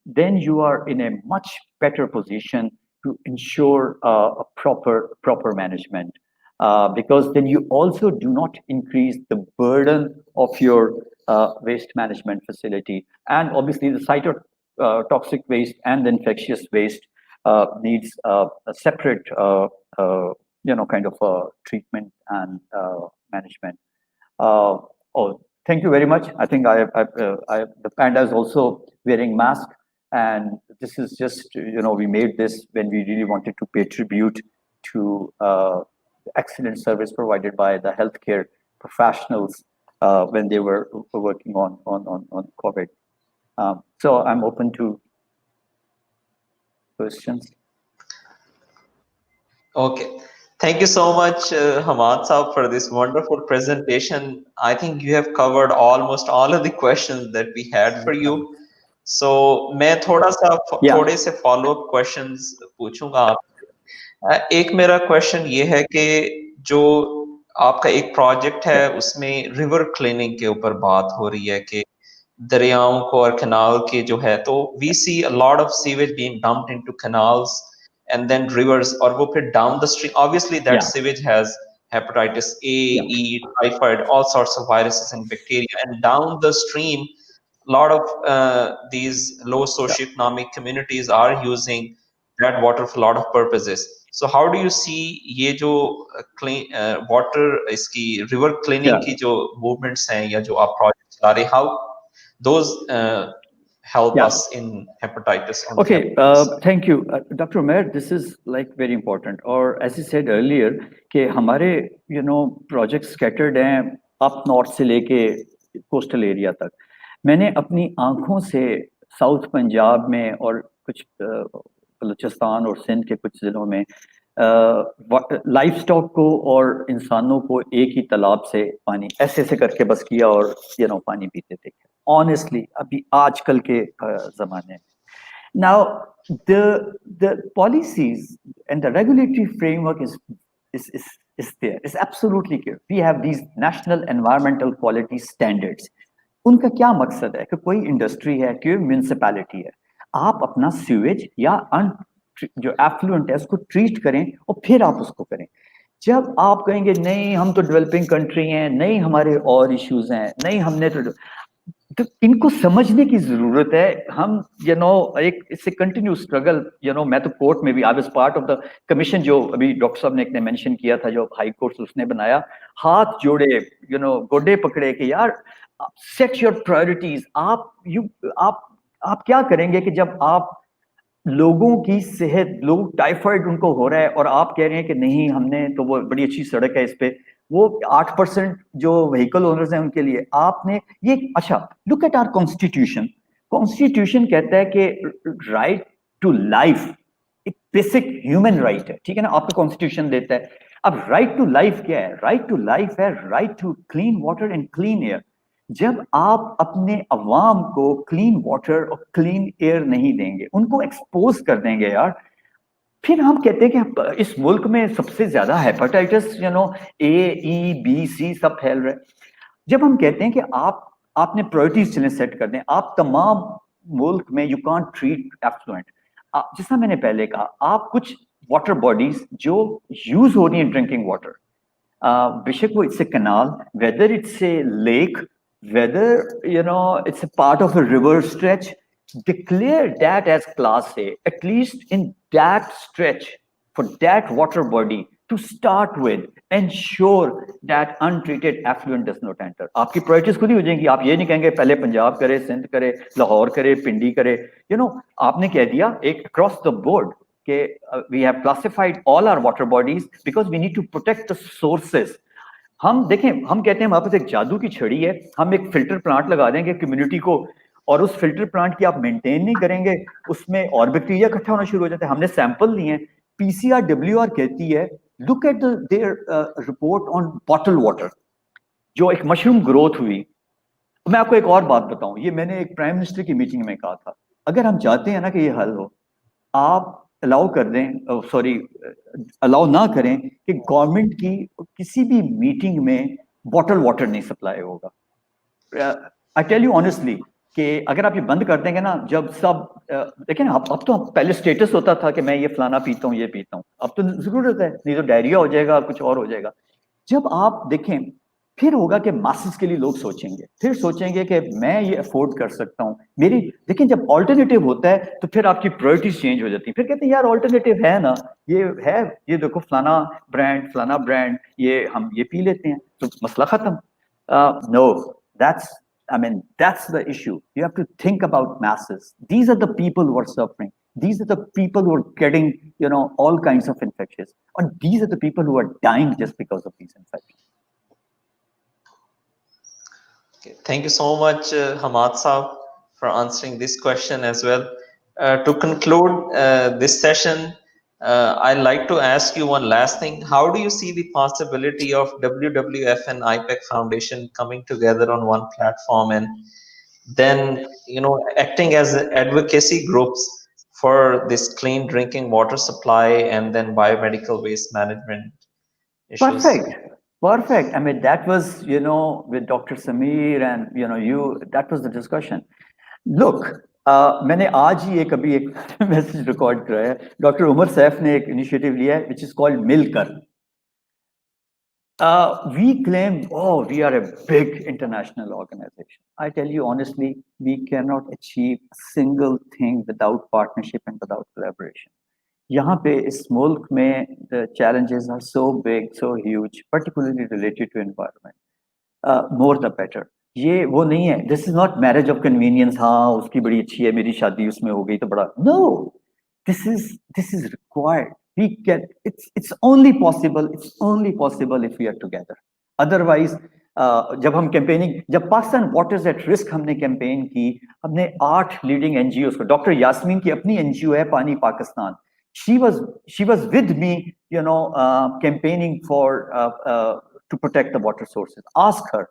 [SPEAKER 7] then you are in a much better position to ensure a proper management. Because then you also do not increase the burden of your waste management facility. And obviously the cytotoxic waste and the infectious waste needs a separate, you know, kind of treatment and management. Oh, thank you very much. I think the panda is also wearing mask, and this is just, you know, we made this when we really wanted to pay tribute to excellent service provided by the healthcare professionals when they were working on COVID. So I'm open to questions.
[SPEAKER 1] Okay. Thank you so much, Hamad Saab, for this wonderful presentation. I think you have covered almost all of the questions that we had for you. So मैं थोड़े से follow-up questions पूछूंगा आपसे. एक मेरा question ये है कि जो आपका एक project है उसमें river cleaning के ऊपर बात हो रही है कि दरियाओं को और canal के जो है, तो we see a lot of sewage being dumped into canals and then rivers, or वो फिर down the stream. Obviously that sewage has hepatitis A, E, typhoid, all sorts of viruses and bacteria, and down the stream lot of these low socioeconomic communities are using that water for a lot of purposes. So how do you see ये जो clean water इसकी river cleaning की जो movements हैं या जो आप project चला रहे, how those help us in hepatitis?
[SPEAKER 7] Okay, thank you, Dr. Umair. This is like very important. Or as you said earlier, कि हमारे projects scattered हैं up north से लेके coastal area तक. मैंने अपनी आंखों से साउथ पंजाब में और कुछ बलूचिस्तान और सिंध के कुछ जिलों में लाइफ स्टॉक को और इंसानों को एक ही तालाब से पानी ऐसे ऐसे करके बस किया और पानी पीते थे. Honestly, अभी आजकल के ज़माने में. Now, the policies and the regulatory framework is there. It's absolutely clear. We have these national environmental quality standards. उनका क्या मकसद है कि कोई इंडस्ट्री है, कोई म्यूनिसिपैलिटी है, आप अपना सीवेज या जो एफ्लुएंट है उसको ट्रीट करें और फिर आप उसको करें. जब आप कहेंगे नहीं हम तो डेवलपिंग कंट्री हैं, नहीं हमारे और इश्यूज हैं, नहीं हमने तो इनको समझने की जरूरत है. हम एक इससे कंटिन्यू स्ट्रगल मैं तो कोर्ट में भी I was part of the commission जो अभी डॉक्टर साहब ने एक ने मेंशन किया था जो हाई कोर्ट उसने बनाया. हाथ जोड़े गोडे पकड़े कि यार सेट योर प्रायोरिटीज. आप क्या करेंगे कि जब आप लोगों की सेहत, लोग टाइफाइड उनको हो रहा है और आप कह रहे हैं कि नहीं हमने तो वो बड़ी अच्छी सड़क है इस पे, वो 8% जो व्हीकल ओनर्स हैं उनके लिए आपने ये. अच्छा, look at our constitution. Constitution कहता है कि राइट टू लाइफ एक बेसिक ह्यूमन राइट है, ठीक है ना, आपका कॉन्स्टिट्यूशन देता है. अब राइट टू लाइफ क्या है? राइट टू लाइफ है right to clean water and clean air. जब आप अपने अवाम को क्लीन वाटर और क्लीन एयर नहीं देंगे, उनको एक्सपोज कर देंगे यार, फिर हम कहते हैं कि इस मुल्क में सबसे ज्यादा हेपेटाइटिस A-E-B-C सब फैल रहे. जब हम कहते हैं कि आपने प्रायोरिटीज चलें सेट कर दें, आप तमाम मुल्क में यू कांट ट्रीट एफ्लुएंट. जिसका मैंने पहले कहा, आप कुछ वाटर बॉडीज जो यूज हो रही हैं ड्रिंकिंग वाटर, बेशक वो it's a canal, whether it's a lake, whether it's a part of a river stretch, declare that as class A, at least in that stretch, for that water body to start with, ensure that untreated effluent does not enter. आपकी priorities खुद ही हो जाएंगी. आप ये नहीं कहेंगे पहले पंजाब करे, सिंध करे, लाहौर करे, पिंडी करे. आपने कह दिया एक across the board कि we have classified all our water bodies because we need to protect the sources. हम देखें, हम कहते हैं हमारे पास एक जादू की छड़ी है, हम एक फिल्टर प्लांट लगा देंगे कम्युनिटी को, और उस फिल्टर प्लांट की आप मेंटेन नहीं करेंगे, उसमें और बैक्टीरिया इकट्ठा होना शुरू हो जाता है. हमने सैंपल लिए हैं. PCR WR कहती है, look at there report on bottle water, जो एक मशरूम ग्रोथ हुई. मैं आपको एक और बात बताऊं, ये मैंने एक प्राइम मिनिस्टर की मीटिंग में कहा था, अगर हम चाहते हैं ना कि ये हल हो, आप अलाउ कर दें, अलाउ ना करें कि गवर्नमेंट की किसी भी मीटिंग में बॉटल वाटर नहीं सप्लाई होगा. आई टेल यू ऑनेस्टली कि अगर आप ये बंद कर देंगे ना, जब सब देखें ना, अब तो पहले स्टेटस होता था कि मैं ये फलाना पीता हूँ, ये पीता हूँ, अब तो जरूरत है, नहीं तो डायरिया हो जाएगा, कुछ और हो जाएगा. जब आप देखें, फिर होगा कि मासेस के लिए लोग सोचेंगे, फिर सोचेंगे कि मैं ये अफोर्ड कर सकता हूँ. लेकिन जब ऑल्टरनेटिव होता है तो फिर आपकी प्रायोरिटीज चेंज हो जाती है. फिर कहते हैं यार ऑल्टरनेटिव है ना, ये है, ये देखो फलाना ब्रांड, ये हम ये पी लेते हैं तो मसला खत्म. No, that's the issue. You have to think about masses. These are the people who are suffering. These are the people who are getting all kinds of infections, and these are the people who are dying just because of these infections.
[SPEAKER 1] Okay. Thank you so much, Hamad Saab, for answering this question as well. To conclude this session, I'd like to ask you one last thing. How do you see the possibility of WWF and IPAC Foundation coming together on one platform and then, acting as advocacy groups for this clean drinking water supply and then biomedical waste management issues?
[SPEAKER 7] Perfect. I mean, that was, with Dr. Sameer and, that was the discussion. Look, मैंने आज ही एक message record कराया. Doctor Umar Saif ने एक initiative लिया है, which is called मिलकर. We claim, oh, we are a big international organization. I tell you honestly, we cannot achieve a single thing without partnership and without collaboration. यहाँ पे इस मुल्क में the challenges are so big, so huge, particularly related to environment. More the better. ये वो नहीं है. This is not marriage of convenience. हाँ उसकी बड़ी अच्छी है, मेरी शादी उसमें हो गई तो बड़ा. No, this is required. We get it's only possible. It's only possible if we are together. Otherwise, जब हम कैंपेनिंग, जब पाकिस्तान वाटर्स एट रिस्क हमने कैंपेन की, हमने 8 लीडिंग एनजीओ को, डॉक्टर यास्मीन की अपनी एनजीओ है पानी Pakistan, she was with me, campaigning for to protect the water sources. Ask her.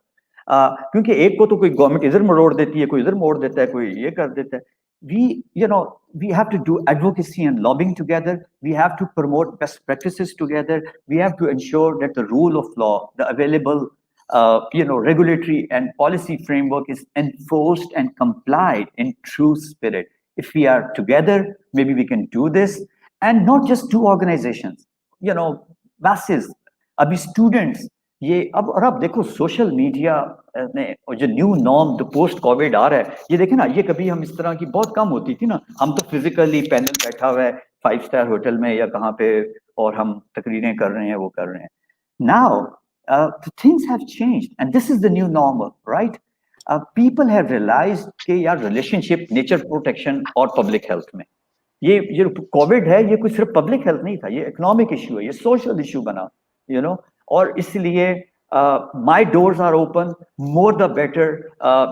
[SPEAKER 7] क्योंकि एक को तो कोई गवर्नमेंट इधर मोड़ देती है, कोई इधर मोड़ देता है, कोई ये कर देता है. We have to do advocacy and lobbying together. We have to promote best practices together. We have to ensure that the rule of law, the available regulatory and policy framework is enforced and complied in true spirit. If we are together, maybe we can do this. And not just 2 organizations, masses. Abhi students, अब देखो social media ने जो new norm जो post Covid आ रहा है, ये देखें ना, ये कभी हम इस तरह की बहुत कम होती थी ना. हम तो फिजिकली पैनल बैठा हुआ है 5 स्टार होटल में या कहाँ पे, और हम तकरीरें कर रहे हैं, वो कर रहे हैं. Now things have changed and this is the new normal, right? People have realized कि यार रिलेशनशिप नेचर प्रोटेक्शन और पब्लिक हेल्थ में, ये कोविड है, ये कोई सिर्फ पब्लिक हेल्थ नहीं था, ये इकोनॉमिक इशू है, ये सोशल इशू बना, और इसलिए my doors are open, more the better.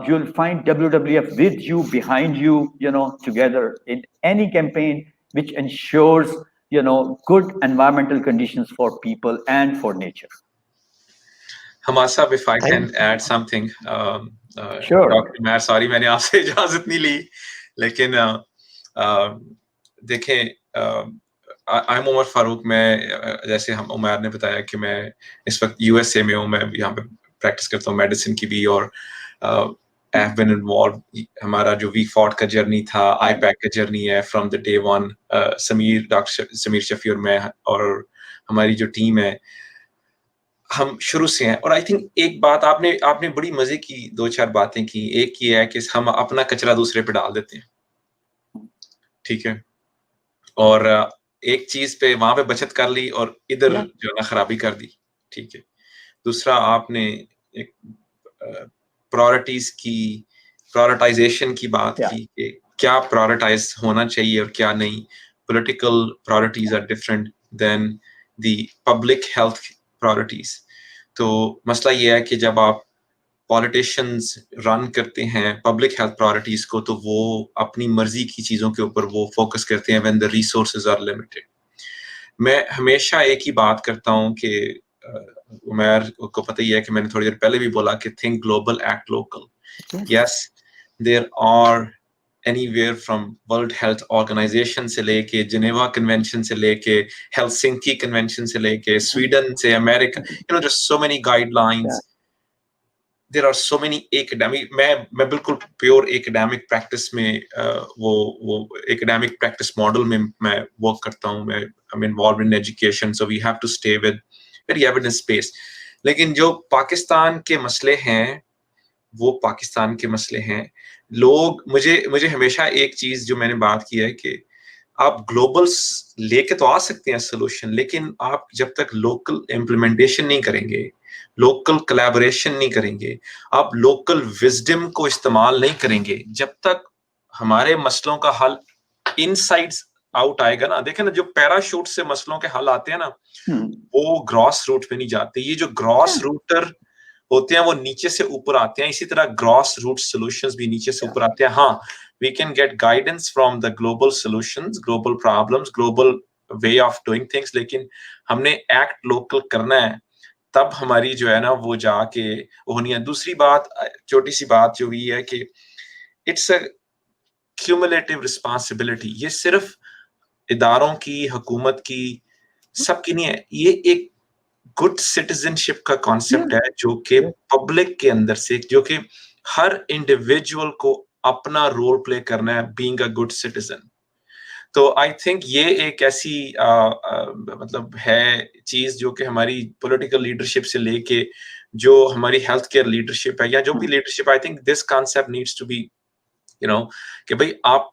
[SPEAKER 7] You'll find WWF with you, behind you, together in any campaign which ensures, good environmental conditions for people and for nature.
[SPEAKER 2] Hamasa, if I can add something.
[SPEAKER 7] Sure.
[SPEAKER 2] Dr. Maher, sorry मैंने आपसे इजाजत नहीं ली, लेकिन देखें, I am Umar Farooq. मैं, जैसे हम उमर ने बताया कि मैं इस वक्त यूएसए में हूँ, मैं यहाँ पे प्रैक्टिस करता हूँ मेडिसिन की भी, और आई हैव बीन इन्वॉल्व. हमारा जो वी फॉट का जर्नी था, आईपैक का जर्नी है from the day one. Doctor Sameer Shafi और मैं और हमारी जो टीम है, हम शुरू से हैं. और आई थिंक एक बात आपने बड़ी मजे की 2-4 बातें की. एक ये है कि हम अपना कचरा दूसरे पे डाल देते हैं, ठीक है, और एक चीज पे वहां पे बचत कर ली और इधर जो ना खराबी कर दी, ठीक है. दूसरा, आपने एक प्रायोरिटाइजेशन की बात की कि क्या प्रायोरिटाइज होना चाहिए और क्या नहीं. Political priorities are different than the public health priorities. तो मसला ये है कि जब आप पॉलिटिशियंस रन करते हैं पब्लिक हेल्थ प्रायोरिटीज को, तो वो अपनी मर्जी की चीजों के ऊपर वो फोकस करते हैं when the resources are limited. मैं हमेशा एक ही बात करता हूँ कि उमर को पता ही है कि मैंने थोड़ी देर पहले भी बोला कि think global act local. Yes, there are anywhere from World Health Organization से लेके जिनेवा कन्वेंशन से लेके हेलसिंकी कन्वेंशन से लेके स्वीडन से America, just so many guidelines. There are so many academic, मैं बिल्कुल प्योर एकेडमिक प्रैक्टिस में वो एकेडमिक प्रैक्टिस मॉडल में मैं वर्क करता हूँ. मैं I'm involved in education, so we have to stay with very evidence based. लेकिन जो पाकिस्तान के मसले हैं वो पाकिस्तान के मसले हैं. लोग मुझे हमेशा एक चीज जो मैंने बात की है कि आप ग्लोबल लेके तो आ सकते हैं सोल्यूशन, लेकिन आप जब तक लोकल इम्प्लीमेंटेशन नहीं करेंगे, लोकल कोलैबोरेशन नहीं करेंगे, आप लोकल विजडम को इस्तेमाल नहीं करेंगे, जब तक हमारे मसलों का हल इनसाइड आउट आएगा ना. देखें ना, जो पैराशूट से मसलों के हल आते हैं ना, वो ग्रॉस रूट पे नहीं जाते. ये जो ग्रॉस रूटर होते हैं वो नीचे से ऊपर आते हैं. इसी तरह ग्रॉस रूट सॉल्यूशंस भी नीचे से ऊपर आते हैं. हाँ, we can get guidance from the global solutions, global problems, global way of doing things, लेकिन हमने एक्ट लोकल करना है, तब हमारी जो है ना वो जाके होनी है. दूसरी बात, छोटी सी बात जो हुई है कि इट्स अ क्यूमुलेटिव रिस्पांसिबिलिटी. ये सिर्फ इदारों की, हुकूमत की, सबकी नहीं है. ये एक गुड सिटीजनशिप का कॉन्सेप्ट है जो कि पब्लिक के अंदर से, जो कि हर इंडिविजुअल को अपना रोल प्ले करना है बीइंग अ गुड सिटीजन. तो आई थिंक ये एक ऐसी मतलब है चीज जो कि हमारी पॉलिटिकल लीडरशिप से लेके जो हमारी हेल्थ केयर लीडरशिप है या जो भी leadership, I think this concept needs to be कि भाई आप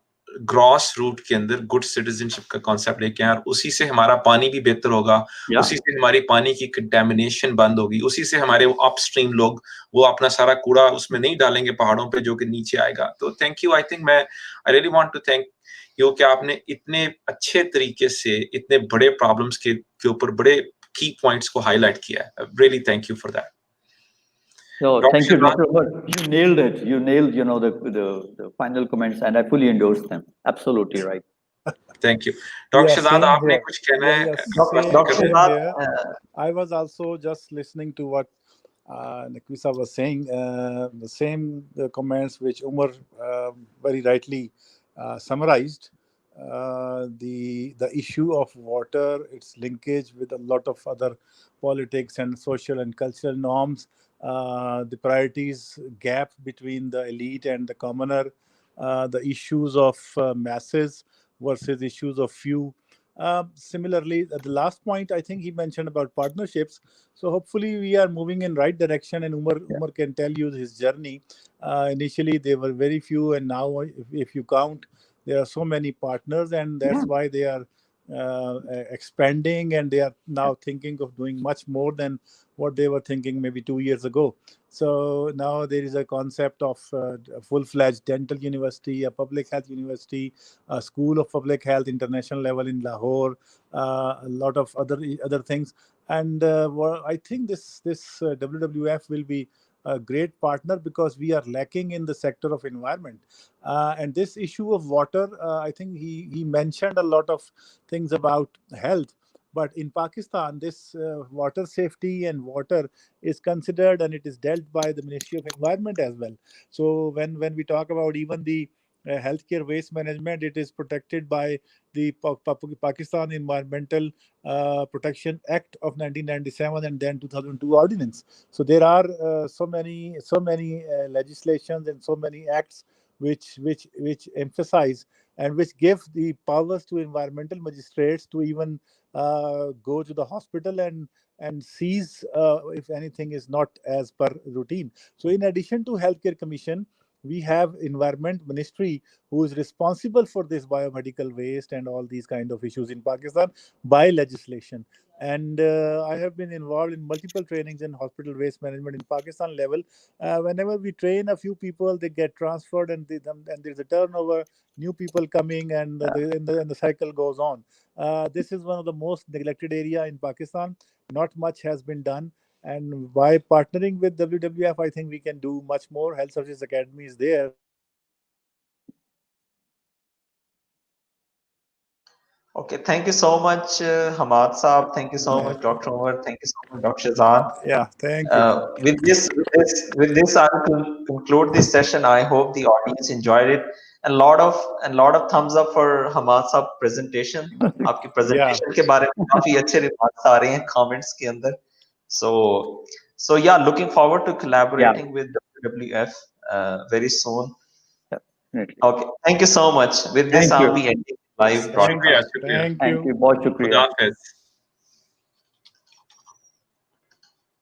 [SPEAKER 2] ग्रॉस रूट के अंदर गुड सिटीजनशिप का कॉन्सेप्ट लेके आए और उसी से हमारा पानी भी बेहतर होगा, उसी से हमारी पानी की कंटेमिनेशन बंद होगी, उसी से हमारे अपस्ट्रीम लोग वो अपना सारा कूड़ा उसमें नहीं डालेंगे पहाड़ों पे जो कि नीचे आएगा। तो थैंक यू, आई थिंक मैं I really want to thank you कि आपने इतने अच्छे तरीके से इतने बड़े प्रॉब्लम्स के ऊपर बड़े की पॉइंट्स को हाईलाइट किया है। Really thank you for that.
[SPEAKER 7] No, thank you, Dr. Umar. You nailed it. You nailed, the final comments, and I fully endorse them. Absolutely right.
[SPEAKER 2] Thank you. Dr.
[SPEAKER 5] Yeah,
[SPEAKER 2] Shahzad,
[SPEAKER 5] same
[SPEAKER 2] आपने
[SPEAKER 5] here.
[SPEAKER 2] कुछ कहना है?
[SPEAKER 1] Dr.
[SPEAKER 5] Same
[SPEAKER 1] Shahzad,
[SPEAKER 5] here. I was also just listening to what Nakwisa was saying, the same comments which Umar very rightly summarized. The issue of water, its linkage with a lot of other politics and social and cultural norms, the priorities gap between the elite and the commoner, the issues of masses versus issues of few. Similarly, at the last point, I think he mentioned about partnerships. So hopefully we are moving in right direction, and Umar can tell you his journey. Initially, there were very few, and now if you count, there are so many partners, and that's why they are expanding, and they are now thinking of doing much more than what they were thinking maybe 2 years ago. So now there is a concept of a full-fledged dental university, a public health university, a school of public health, international level in Lahore, a lot of other things. And I think this WWF will be a great partner because we are lacking in the sector of environment. And this issue of water, I think he mentioned a lot of things about health. But in Pakistan, this water safety and water is considered, and it is dealt by the Ministry of Environment as well. So when we talk about even the healthcare waste management, it is protected by the Pakistan Environmental Protection Act of 1997 and then 2002 ordinance. So there are so many legislations and so many acts which emphasize and which give the powers to environmental magistrates to even go to the hospital and seize if anything is not as per routine. So in addition to Healthcare Commission, we have Environment Ministry who is responsible for this biomedical waste and all these kind of issues in Pakistan by legislation. And I have been involved in multiple trainings in hospital waste management in Pakistan level. Whenever we train a few people, they get transferred, and there's a turnover, new people coming, and the cycle goes on. This is one of the most neglected area in Pakistan. Not much has been done. And by partnering with WWF, I think we can do much more. Health Services Academy is there.
[SPEAKER 1] okay, thank you so much, Hamad Saab. Thank you so much, Dr. Umar. Thank you so much, Dr. Shahzad.
[SPEAKER 5] Yeah, thank you.
[SPEAKER 1] With this, I'll conclude this session. I hope the audience enjoyed it. And lot of thumbs up for Hamad Saab presentation. आपकी presentation के बारे में काफी अच्छे remarks आ रहे हैं comments के अंदर. So yeah, looking forward to collaborating with WWF very soon.
[SPEAKER 7] Definitely.
[SPEAKER 1] Okay, thank you so much. With this,
[SPEAKER 7] Thank
[SPEAKER 1] I'll
[SPEAKER 7] you.
[SPEAKER 1] be ending live broadcast.
[SPEAKER 5] Thank you.
[SPEAKER 7] Thank you. बहुत शुक्रिया.
[SPEAKER 2] खुदा हाफिज।